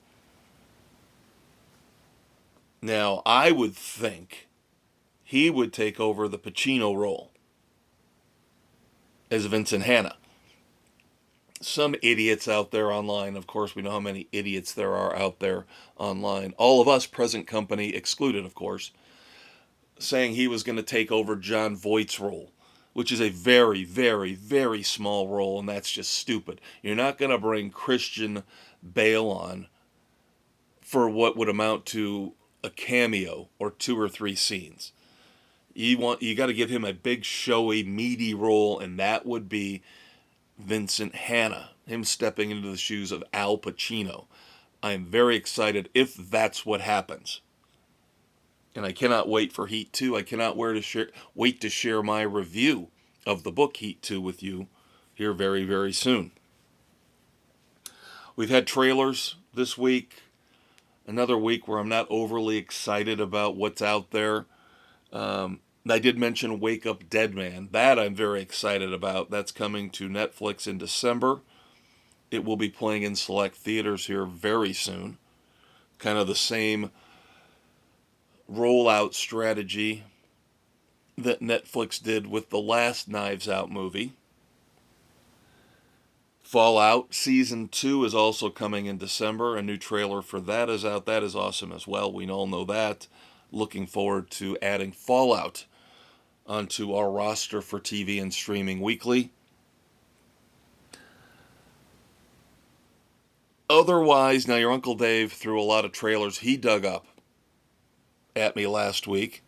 Now, I would think he would take over the Pacino role as Vincent Hanna. Some idiots out there online, of course, we know how many idiots there are out there online, all of us, present company excluded, of course, saying he was going to take over Jon Voight's role, which is a very, very small role, and that's just stupid. You're not going to bring Christian Bale on for what would amount to a cameo or 2 or 3 scenes. You got to give him a big, showy, meaty role, and that would be Vincent Hanna, him stepping into the shoes of Al Pacino. I am very excited if that's what happens. And I cannot wait for Heat 2. I cannot wait to share my review of the book Heat 2 with you here very, very soon. We've had trailers this week. Another week where I'm not overly excited about what's out there. I did mention Wake Up Dead Man. That I'm very excited about. That's coming to Netflix in December. It will be playing in select theaters here very soon. Kind of the same rollout strategy that Netflix did with the last Knives Out movie. Fallout Season 2 is also coming in December. A new trailer for that is out. That is awesome as well. We all know that. Looking forward to adding Fallout onto our roster for TV and streaming weekly. Otherwise, now your Uncle Dave threw a lot of trailers he dug up at me last week.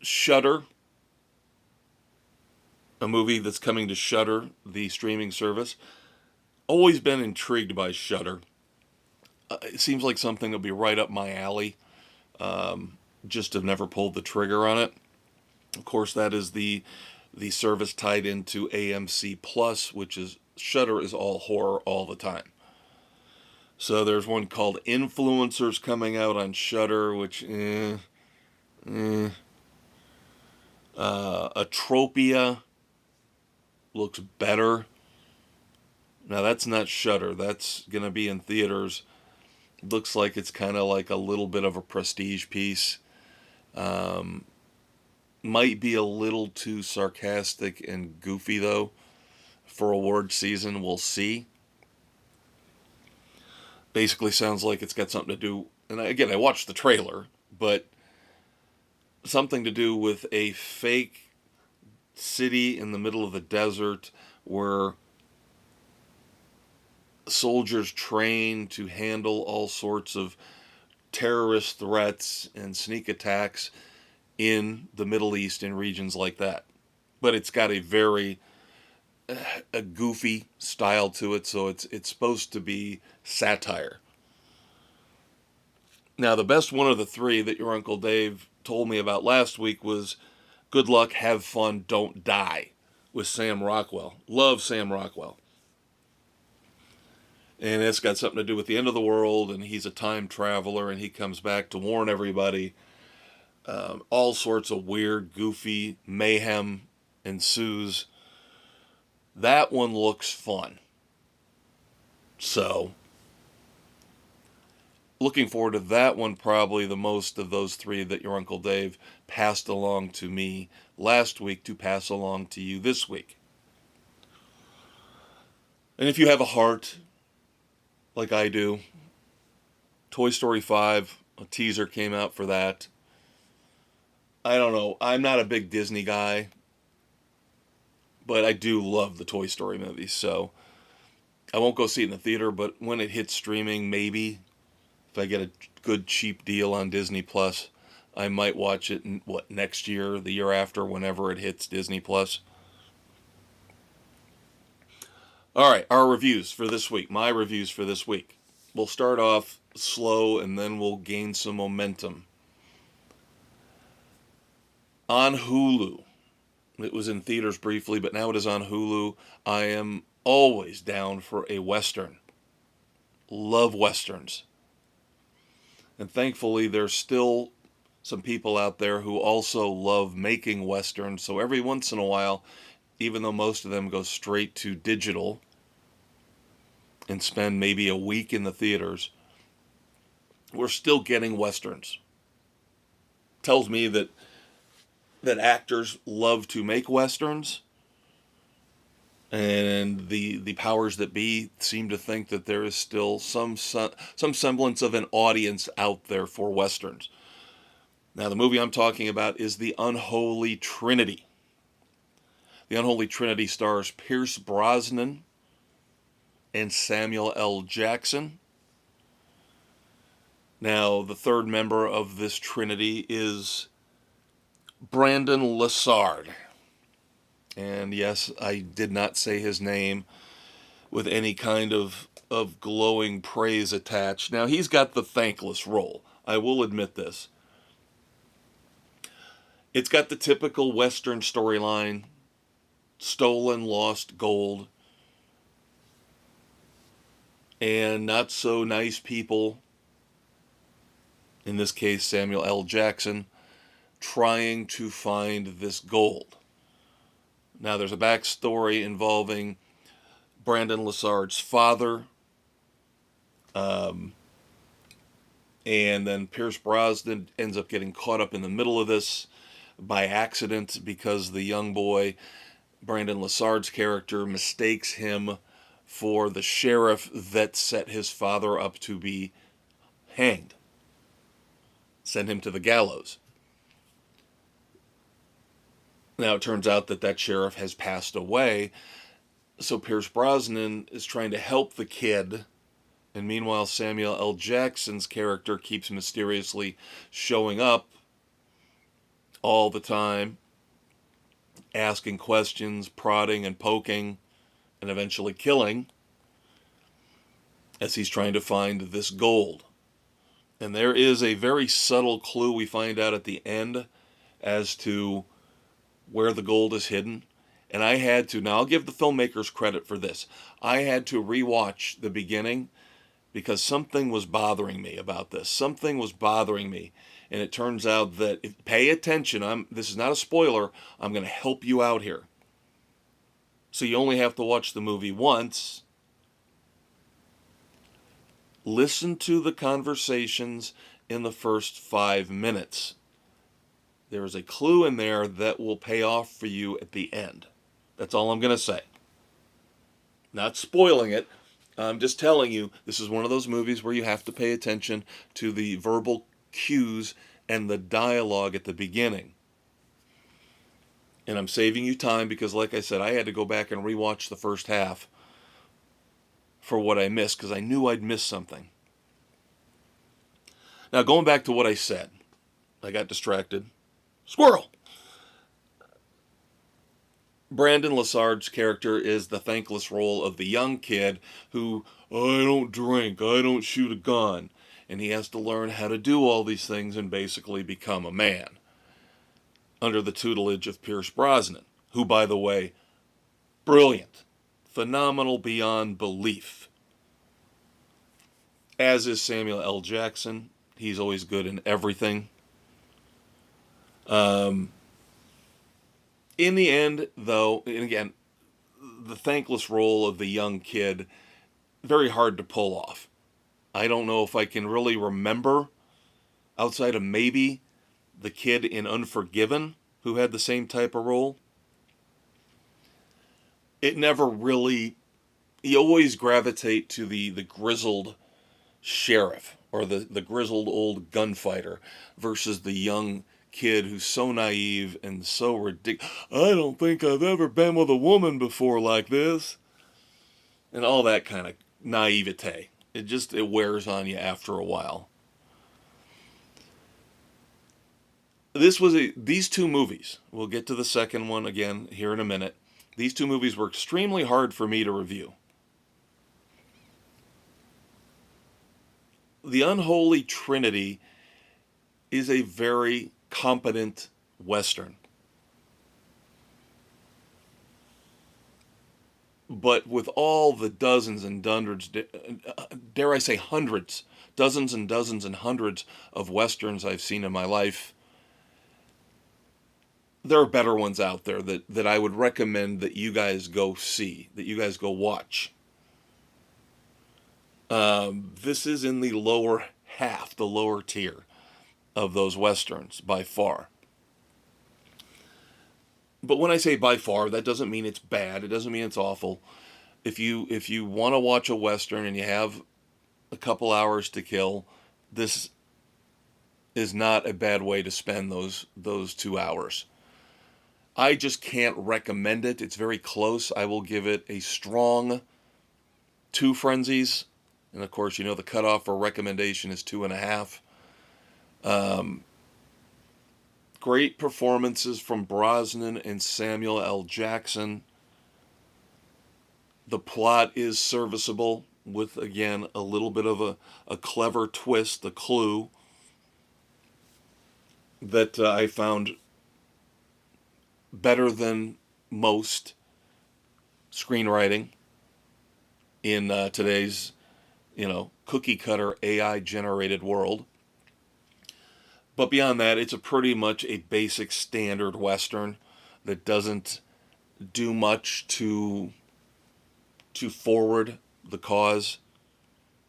Shudder, a movie that's coming to Shudder, the streaming service. Always been intrigued by Shudder. It seems like something that'll be right up my alley. Just have never pulled the trigger on it. Of course, that is the service tied into AMC Plus, which is Shudder is all horror all the time. So there's one called Influencers coming out on Shudder, which Atropia looks better. Now that's not Shudder. That's gonna be in theaters. Looks like it's kind of like a little bit of a prestige piece. Might be a little too sarcastic and goofy, though, for award season. We'll see. Basically sounds like it's got something to do, and again, I watched the trailer, but something to do with a fake city in the middle of the desert where soldiers train to handle all sorts of terrorist threats and sneak attacks in the Middle East in regions like that. But it's got a very a goofy style to it, so it's supposed to be satire. Now, the best one of the three that your Uncle Dave told me about last week was Good Luck, Have Fun, Don't Die with Sam Rockwell. Love Sam Rockwell. And it's got something to do with the end of the world, and he's a time traveler, and he comes back to warn everybody. All sorts of weird, goofy mayhem ensues. That one looks fun. So, looking forward to that one probably the most of those three that your Uncle Dave passed along to me last week to pass along to you this week. And if you have a heart, like I do, Toy Story 5, a teaser came out for that. I don't know, I'm not a big Disney guy, but I do love the Toy Story movies, so I won't go see it in the theater, but when it hits streaming, maybe, if I get a good cheap deal on Disney Plus, I might watch it next year, the year after, whenever it hits Disney Plus. All right, our reviews for this week, my reviews for this week. We'll start off slow and then we'll gain some momentum. On Hulu. It was in theaters briefly, but now it is on Hulu. I am always down for a Western. Love Westerns. And thankfully, there's still some people out there who also love making Westerns. So every once in a while, even though most of them go straight to digital and spend maybe a week in the theaters, we're still getting Westerns. Tells me that actors love to make Westerns, and the powers that be seem to think that there is still some semblance of an audience out there for Westerns. Now, the movie I'm talking about is The Unholy Trinity. The Unholy Trinity stars Pierce Brosnan and Samuel L. Jackson. Now, the third member of this trinity is Brandon Lassard. And yes, I did not say his name with any kind of glowing praise attached. Now, he's got the thankless role. I will admit this. It's got the typical Western storyline, stolen, lost gold, and not so nice people, in this case Samuel L. Jackson, trying to find this gold. Now, there's a backstory involving Brandon Lassard's father, and then Pierce Brosnan ends up getting caught up in the middle of this by accident because the young boy, Brandon Lassard's character, mistakes him for the sheriff that set his father up to be hanged. Send him to the gallows. Now, it turns out that sheriff has passed away, so Pierce Brosnan is trying to help the kid, and meanwhile Samuel L. Jackson's character keeps mysteriously showing up all the time, asking questions, prodding and poking, and eventually killing, as he's trying to find this gold. And there is a very subtle clue we find out at the end as to where the gold is hidden. And I had to, now I'll give the filmmakers credit for this, I had to rewatch the beginning because something was bothering me about this. Something was bothering me. And it turns out that, pay attention, this is not a spoiler, I'm going to help you out here. So you only have to watch the movie once. Listen to the conversations in the first 5 minutes. There is a clue in there that will pay off for you at the end. That's all I'm going to say. Not spoiling it. I'm just telling you, this is one of those movies where you have to pay attention to the verbal cues and the dialogue at the beginning. And I'm saving you time because, like I said, I had to go back and rewatch the first half for what I missed because I knew I'd missed something. Now, going back to what I said, I got distracted. Squirrel! Brandon Lassard's character is the thankless role of the young kid who, I don't drink, I don't shoot a gun. And he has to learn how to do all these things and basically become a man. Under the tutelage of Pierce Brosnan, who, by the way, brilliant. Phenomenal beyond belief. As is Samuel L. Jackson. He's always good in everything. In the end, though, and again, the thankless role of the young kid, very hard to pull off. I don't know if I can really remember, outside of maybe the kid in Unforgiven, who had the same type of role. It never really, you always gravitate to the grizzled sheriff, or the grizzled old gunfighter, versus the young kid who's so naive and so ridiculous. I don't think I've ever been with a woman before like this. And all that kind of naivete. It wears on you after a while. These two movies, we'll get to the second one again here in a minute. These two movies were extremely hard for me to review. The Unholy Trinity is a very competent Western. But with all the dozens and hundreds, dare I say hundreds, dozens and dozens and hundreds of Westerns I've seen in my life, there are better ones out there that I would recommend that you guys go see, that you guys go watch. This is in the lower half, the lower tier of those Westerns, by far. But when I say by far, that doesn't mean it's bad. It doesn't mean it's awful. If you want to watch a Western and you have a couple hours to kill, this is not a bad way to spend those 2 hours. I just can't recommend it. It's very close. I will give it a strong 2 frenzies. And of course, you know the cutoff for recommendation is 2.5. Great performances from Brosnan and Samuel L. Jackson. The plot is serviceable with, again, a little bit of a clever twist, a clue that I found better than most screenwriting in today's, cookie cutter AI generated world. But beyond that, it's pretty much a basic standard Western that doesn't do much to forward the cause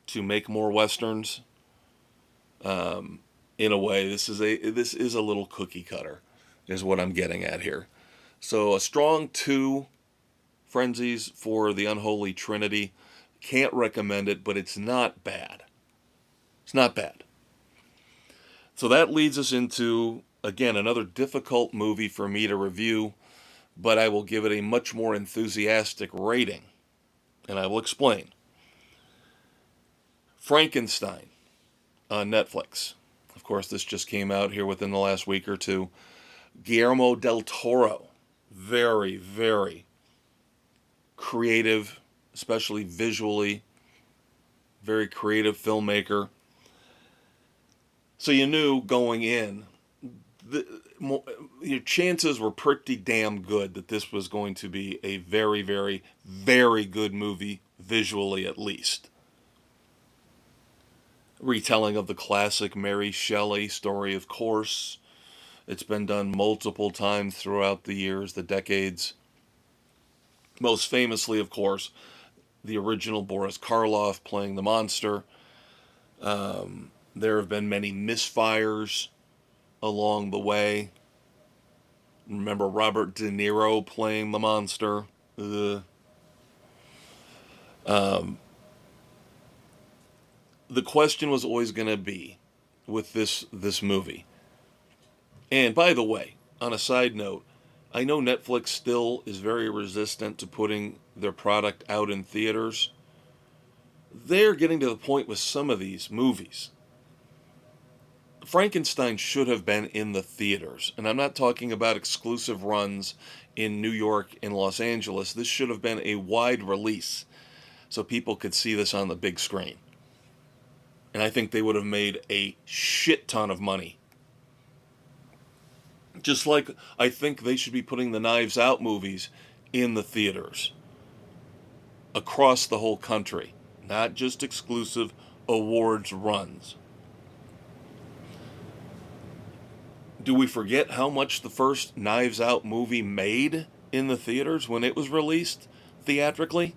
to make more Westerns. In a way, this is a little cookie cutter, is what I'm getting at here. So a strong 2 frenzies for the Unholy Trinity. Can't recommend it, but it's not bad. It's not bad. So that leads us into, again, another difficult movie for me to review, but I will give it a much more enthusiastic rating, and I will explain. Frankenstein on Netflix. Of course, this just came out here within the last week or two. Guillermo del Toro. Very, very creative, especially visually. Very creative filmmaker. So you knew going in, your chances were pretty damn good that this was going to be a very, very, very good movie, visually at least. Retelling of the classic Mary Shelley story, of course. It's been done multiple times throughout the years, the decades. Most famously, of course, the original Boris Karloff playing the monster. There have been many misfires along the way. Remember Robert De Niro playing the monster? Ugh. Um, the question was always going to be with this movie. And by the way, on a side note, I know Netflix still is very resistant to putting their product out in theaters. They're getting to the point with some of these movies. Frankenstein should have been in the theaters. And I'm not talking about exclusive runs in New York and Los Angeles. This should have been a wide release so people could see this on the big screen. And I think they would have made a shit ton of money. Just like I think they should be putting the Knives Out movies in the theaters across the whole country, not just exclusive awards runs. Do we forget how much the first Knives Out movie made in the theaters when it was released theatrically?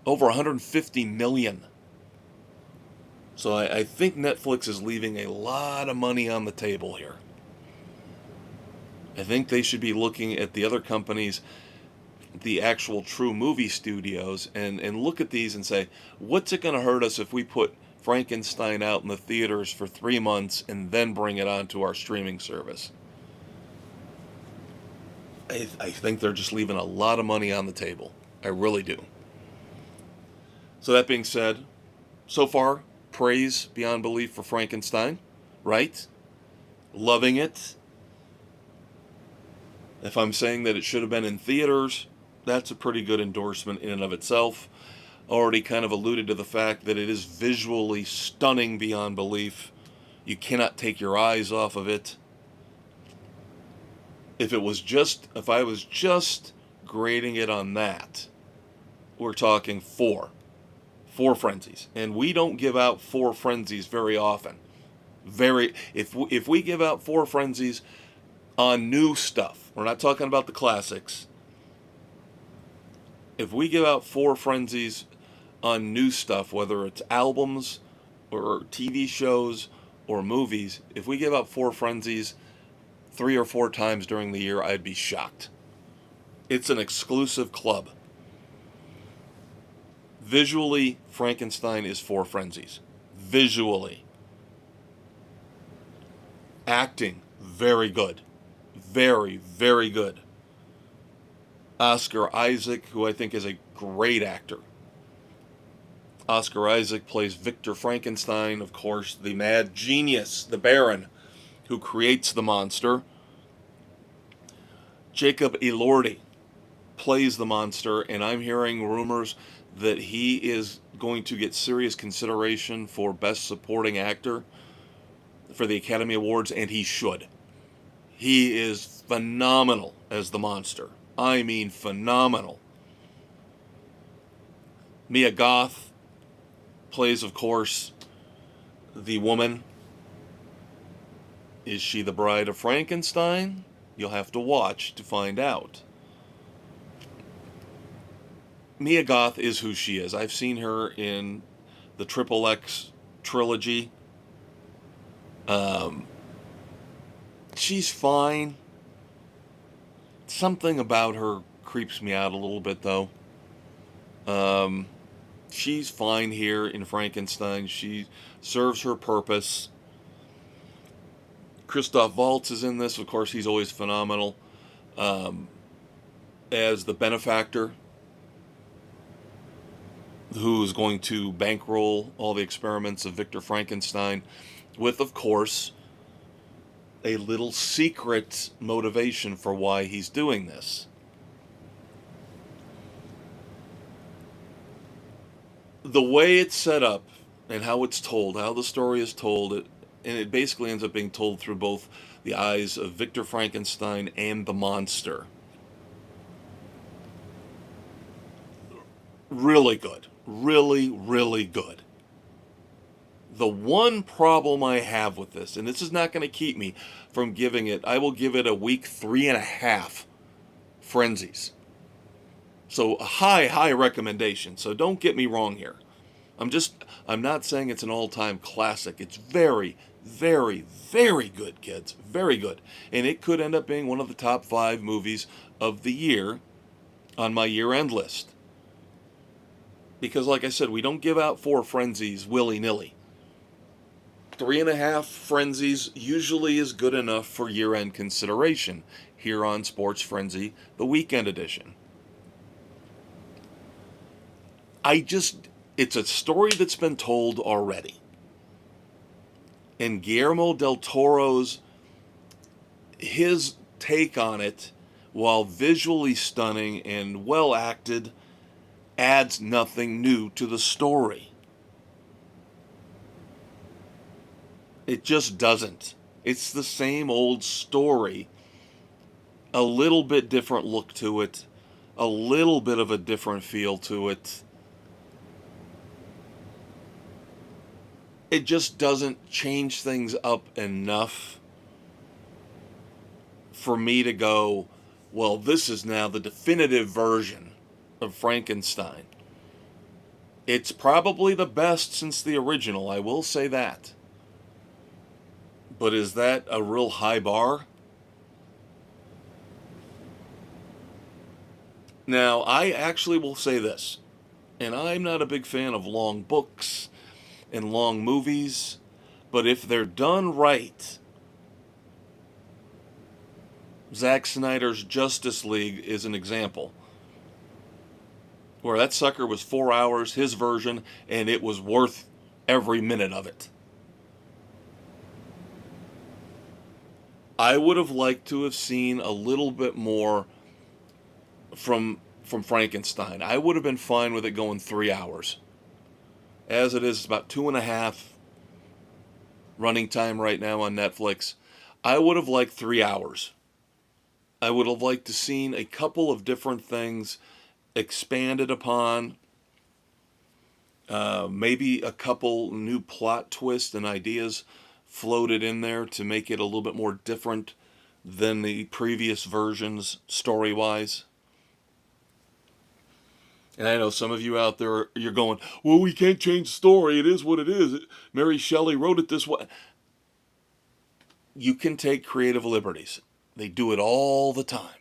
Over 150 million. So I think Netflix is leaving a lot of money on the table here. I think they should be looking at the other companies, the actual true movie studios, and look at these and say, what's it going to hurt us if we put Frankenstein out in the theaters for 3 months and then bring it onto our streaming service? I think they're just leaving a lot of money on the table. I really do. So that being said, so far, praise beyond belief for Frankenstein, right? Loving it. If I'm saying that it should have been in theaters, that's a pretty good endorsement in and of itself. Already kind of alluded to the fact that it is visually stunning beyond belief. You cannot take your eyes off of it. If I was just grading it on that, we're talking 4 frenzies. And we don't give out 4 frenzies very often. If we give out 4 frenzies on new stuff, we're not talking about the classics. If we give out 4 frenzies on new stuff, whether it's albums or TV shows or movies, if we give out 4 frenzies 3 or 4 times during the year, I'd be shocked. It's an exclusive club. Visually, Frankenstein is 4 frenzies. Visually. Acting, very good. Very, very good. Oscar Isaac, who I think is a great actor. Oscar Isaac plays Victor Frankenstein, of course, the mad genius, the Baron, who creates the monster. Jacob Elordi plays the monster, and I'm hearing rumors that he is going to get serious consideration for Best Supporting Actor for the Academy Awards, and he should. He is phenomenal as the monster. I mean phenomenal. Mia Goth plays, of course, the woman. Is she the bride of Frankenstein? You'll have to watch to find out. Mia Goth is who she is. I've seen her in the Triple X trilogy. She's fine. Something about her creeps me out a little bit, though. She's fine here in Frankenstein. She serves her purpose. Christoph Waltz is in this. Of course, he's always phenomenal. As the benefactor, who's going to bankroll all the experiments of Victor Frankenstein with, of course, a little secret motivation for why he's doing this. The way it's set up and how it's told, how the story is told, and it basically ends up being told through both the eyes of Victor Frankenstein and the monster. Really good. Really, really good. The one problem I have with this, and this is not going to keep me from giving it, I will give it a week 3.5 frenzies. So a high recommendation. So don't get me wrong here. I'm not saying it's an all-time classic. It's very, very, very good, kids. Very good. And it could end up being one of the top 5 movies of the year on my year-end list. Because, like I said, we don't give out 4 frenzies willy-nilly. 3.5 frenzies usually is good enough for year-end consideration here on Sports Frenzy, the weekend edition. It's a story that's been told already. And Guillermo del Toro's, his take on it, while visually stunning and well acted, adds nothing new to the story. It just doesn't. It's the same old story. A little bit different look to it. A little bit of a different feel to it. It just doesn't change things up enough for me to go, well, this is now the definitive version of Frankenstein. It's probably the best since the original, I will say that. But is that a real high bar? Now, I actually will say this, and I'm not a big fan of long books and long movies, but if they're done right, Zack Snyder's Justice League is an example. Where that sucker was 4 hours, his version, and it was worth every minute of it. I would have liked to have seen a little bit more from Frankenstein. I would have been fine with it going 3 hours. As it is, it's about 2.5 running time right now on Netflix. I would have liked 3 hours. I would have liked to seen a couple of different things expanded upon. Maybe a couple new plot twists and ideas floated in there to make it a little bit more different than the previous versions story-wise. And I know some of you out there, you're going, well, we can't change the story. It is what it is. Mary Shelley wrote it this way. You can take creative liberties. They do it all the time.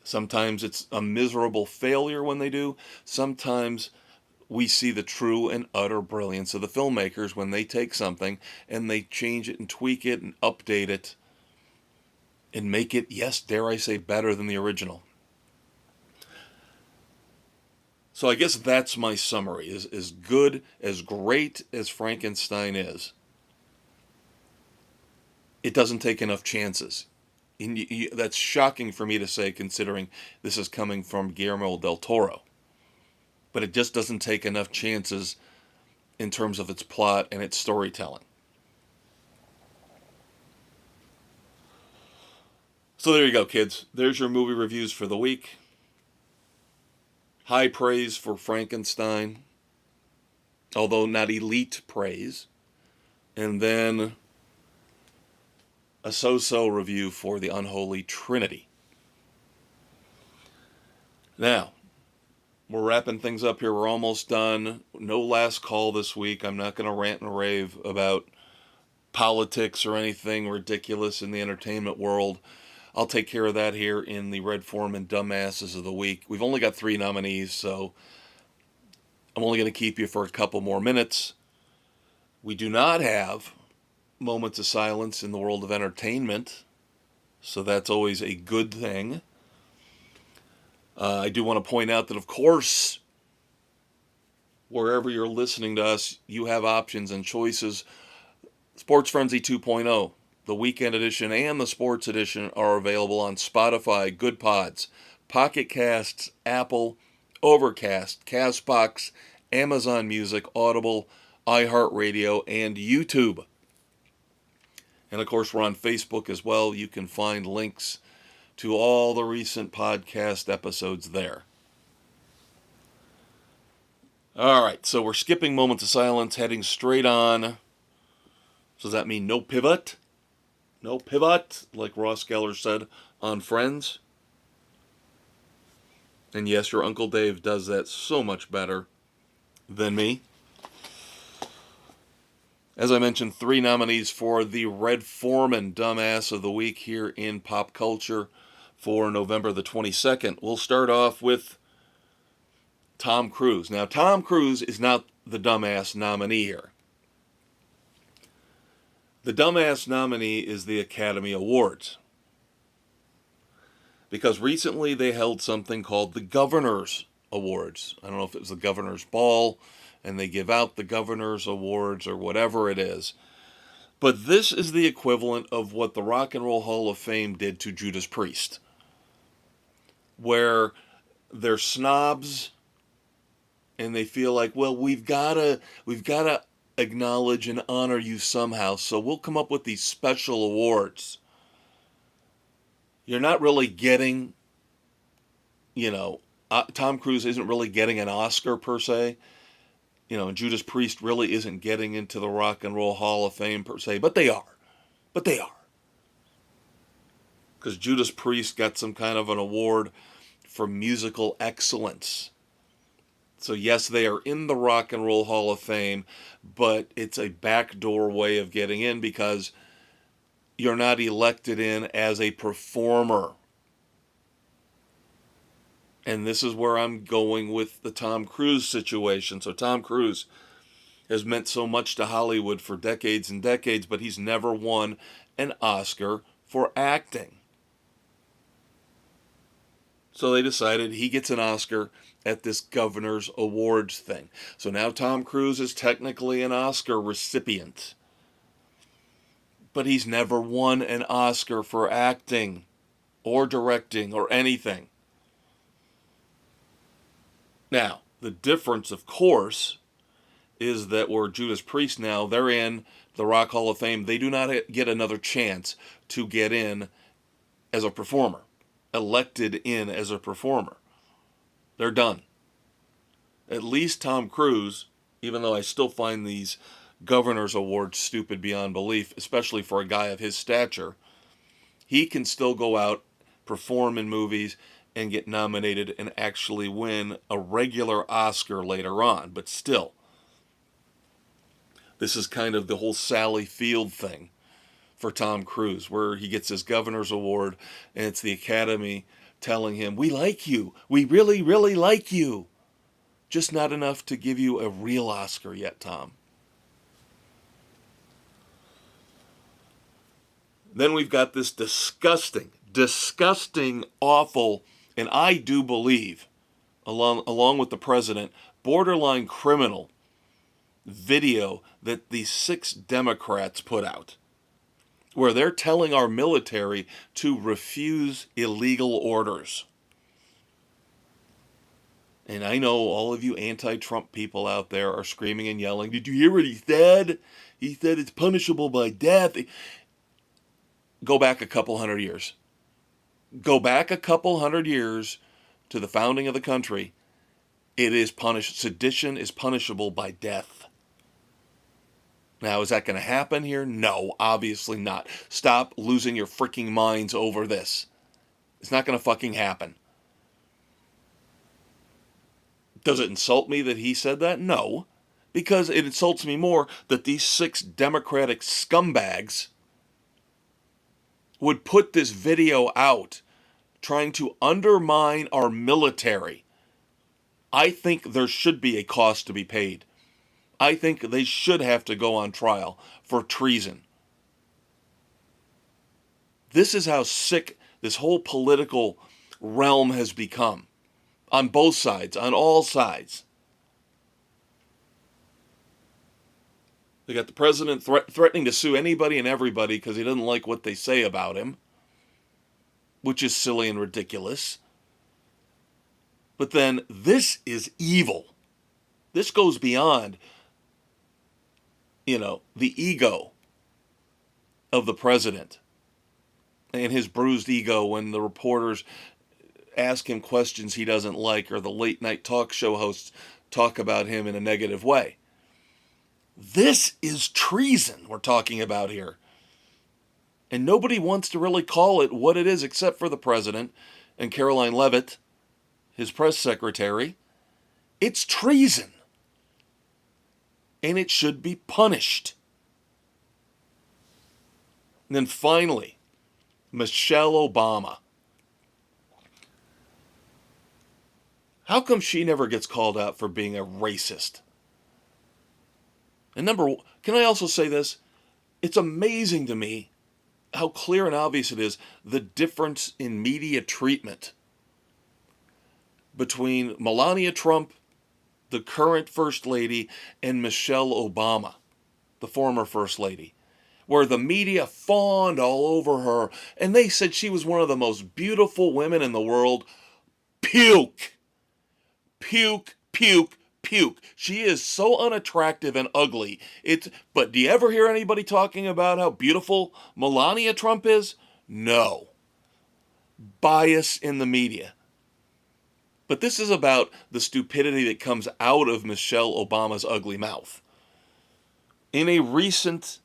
Sometimes it's a miserable failure when they do. Sometimes we see the true and utter brilliance of the filmmakers when they take something and they change it and tweak it and update it and make it, yes, dare I say, better than the original. So I guess that's my summary. As good, as great as Frankenstein is, it doesn't take enough chances. And that's shocking for me to say, considering this is coming from Guillermo del Toro. But it just doesn't take enough chances in terms of its plot and its storytelling. So there you go, kids. There's your movie reviews for the week. High praise for Frankenstein, although not elite praise. And then a so-so review for the Unholy Trinity. Now, we're wrapping things up here. We're almost done. No last call this week. I'm not going to rant and rave about politics or anything ridiculous in the entertainment world. I'll take care of that here in the Red Form and Dumbasses of the Week. We've only got 3 nominees, so I'm only going to keep you for a couple more minutes. We do not have moments of silence in the world of entertainment, so that's always a good thing. I do want to point out that, of course, wherever you're listening to us, you have options and choices. Sports Frenzy 2.0, the Weekend Edition, and the Sports Edition are available on Spotify, Good Pods, Pocket Casts, Apple, Overcast, Castbox, Amazon Music, Audible, iHeartRadio, and YouTube. And of course, we're on Facebook as well. You can find links to all the recent podcast episodes there. All right, so we're skipping moments of silence, heading straight on. So does that mean no pivot? No pivot, like Ross Geller said on Friends. And yes, your Uncle Dave does that so much better than me. As I mentioned, 3 nominees for the Red Foreman Dumbass of the Week here in Pop Culture for November the 22nd. We'll start off with Tom Cruise. Now, Tom Cruise is not the dumbass nominee here. The dumbass nominee is the Academy Awards. Because recently they held something called the Governor's Awards. I don't know if it was the Governor's Ball, and they give out the Governor's Awards or whatever it is. But this is the equivalent of what the Rock and Roll Hall of Fame did to Judas Priest. Where they're snobs, and they feel like, well, we've gotta acknowledge and honor you somehow, so we'll come up with these special awards. You're not really getting, Tom Cruise isn't really getting an Oscar per se. And Judas Priest really isn't getting into the Rock and Roll Hall of Fame per se, but they are. Because Judas Priest got some kind of an award for musical excellence. So yes, they are in the Rock and Roll Hall of Fame, but it's a backdoor way of getting in because you're not elected in as a performer. And this is where I'm going with the Tom Cruise situation. So Tom Cruise has meant so much to Hollywood for decades and decades, but he's never won an Oscar for acting. So they decided he gets an Oscar at this Governor's Awards thing. So now Tom Cruise is technically an Oscar recipient. But he's never won an Oscar for acting or directing or anything. Now, the difference, of course, is that where Judas Priest now, they're in the Rock Hall of Fame. They do not get another chance to get in as a performer, elected in as a performer. They're done. At least Tom Cruise, even though I still find these Governor's Awards stupid beyond belief, especially for a guy of his stature, he can still go out, perform in movies, and get nominated and actually win a regular Oscar later on. But still, this is kind of the whole Sally Field thing for Tom Cruise, where he gets his Governor's Award, and it's the Academy telling him, we like you. We really, really like you. Just not enough to give you a real Oscar yet, Tom. Then we've got this disgusting, awful, and I do believe, along with the president, borderline criminal video that these 6 Democrats put out, where they're telling our military to refuse illegal orders. And I know all of you anti-Trump people out there are screaming and yelling, did you hear what he said? He said it's punishable by death. Go back a couple hundred years. Go back a couple hundred years to the founding of the country. It is punished. Sedition is punishable by death. Now, is that going to happen here? No, obviously not. Stop losing your freaking minds over this. It's not going to fucking happen. Does it insult me that he said that? No, because it insults me more that these 6 Democratic scumbags would put this video out trying to undermine our military. I think there should be a cost to be paid. I think they should have to go on trial for treason. This is how sick this whole political realm has become. On both sides, on all sides. They got the president threatening to sue anybody and everybody because he doesn't like what they say about him, which is silly and ridiculous. But then this is evil. This goes beyond, the ego of the president and his bruised ego when the reporters ask him questions he doesn't like, or the late night talk show hosts talk about him in a negative way. This is treason we're talking about here. And nobody wants to really call it what it is except for the president and Caroline Leavitt, his press secretary. It's treason. and it should be punished. And then finally, Michelle Obama. How come she never gets called out for being a racist? And can I also say this? It's amazing to me how clear and obvious it is the difference in media treatment between Melania Trump, the current First Lady, and Michelle Obama, the former First Lady, where the media fawned all over her and they said she was one of the most beautiful women in the world. Puke! Puke, puke, puke. She is so unattractive and ugly. But do you ever hear anybody talking about how beautiful Melania Trump is? No. Bias in the media. But this is about the stupidity that comes out of Michelle Obama's ugly mouth. In a recent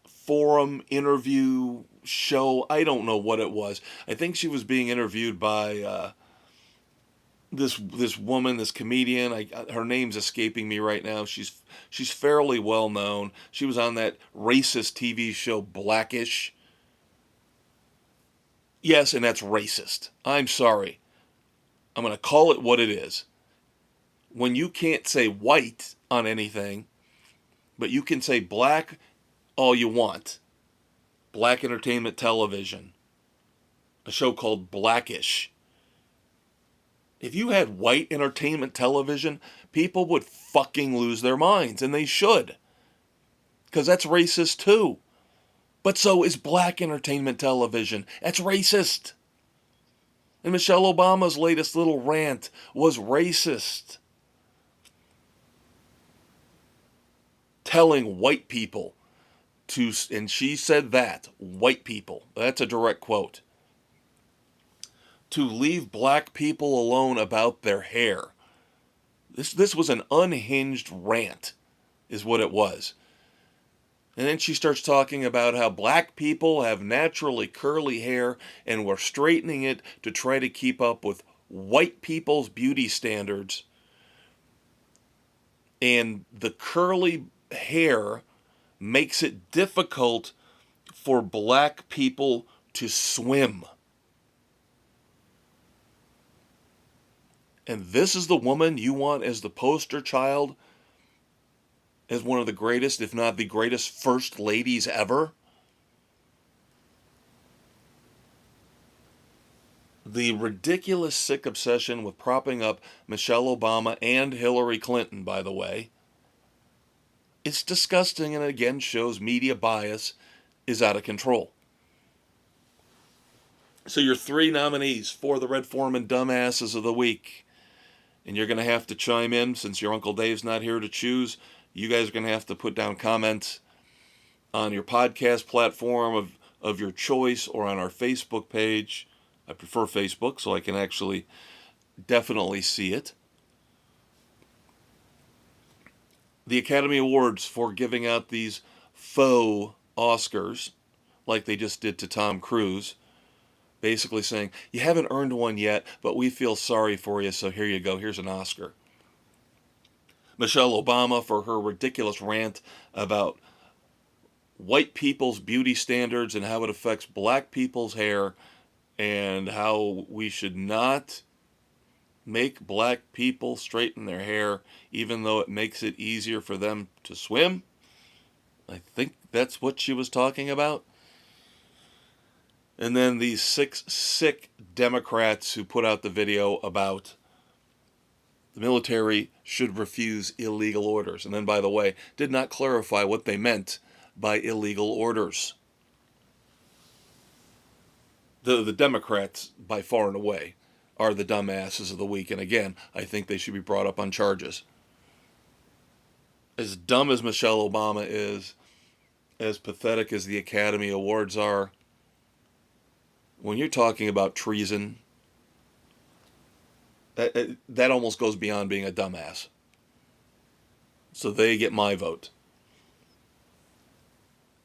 forum interview show, I don't know what it was. I think she was being interviewed by this woman, this comedian. Her name's escaping me right now. She's fairly well known. She was on that racist TV show Blackish. Yes, and that's racist. I'm sorry. I'm going to call it what it is. When you can't say white on anything, but you can say black all you want. Black Entertainment Television. A show called Blackish. If you had white entertainment television, people would fucking lose their minds, and they should. Because that's racist too. But so is black entertainment television. That's racist. And Michelle Obama's latest little rant was racist. Telling white people and she said that, white people, that's a direct quote, to leave black people alone about their hair. This was an unhinged rant, is what it was. And then she starts talking about how black people have naturally curly hair and we're straightening it to try to keep up with white people's beauty standards. And the curly hair makes it difficult for black people to swim. And this is the woman you want as the poster child, as one of the greatest, if not the greatest, first ladies ever? The ridiculous, sick obsession with propping up Michelle Obama and Hillary Clinton, by the way, it's disgusting and again shows media bias is out of control. So your three nominees for the Red Foreman Dumbasses of the Week. And you're going to have to chime in since your Uncle Dave's not here to choose. You guys are going to have to put down comments on your podcast platform of your choice or on our Facebook page. I prefer Facebook so I can actually definitely see it. The Academy Awards for giving out these faux Oscars, like they just did to Tom Cruise, basically saying, you haven't earned one yet, but we feel sorry for you, so here you go, here's an Oscar. Michelle Obama for her ridiculous rant about white people's beauty standards and how it affects black people's hair and how we should not make black people straighten their hair even though it makes it easier for them to swim. I think that's what she was talking about. And then these 6 sick Democrats who put out the video about the military should refuse illegal orders. And then, by the way, did not clarify what they meant by illegal orders. The Democrats, by far and away, are the dumbasses of the week. And again, I think they should be brought up on charges. As dumb as Michelle Obama is, as pathetic as the Academy Awards are, when you're talking about treason, that almost goes beyond being a dumbass. So they get my vote.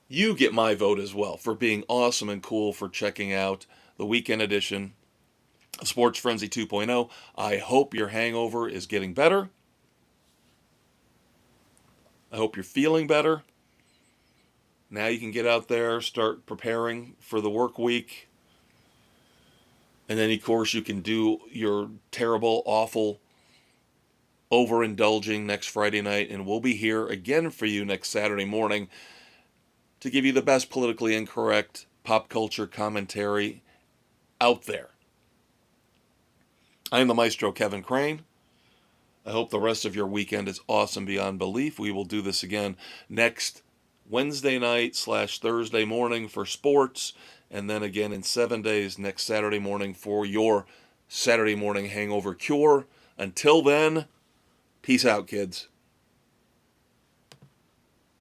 You get my vote as well for being awesome and cool, for checking out the weekend edition of Sports Frenzy 2.0. I hope your hangover is getting better. I hope you're feeling better. Now you can get out there, start preparing for the work week. And then, of course, you can do your terrible, awful, overindulging next Friday night. And we'll be here again for you next Saturday morning to give you the best politically incorrect pop culture commentary out there. I am the Maestro, Kevin Crane. I hope the rest of your weekend is awesome beyond belief. We will do this again next Wednesday night / Thursday morning for sports, and then again in 7 days next Saturday morning for your Saturday morning hangover cure. Until then, peace out, kids.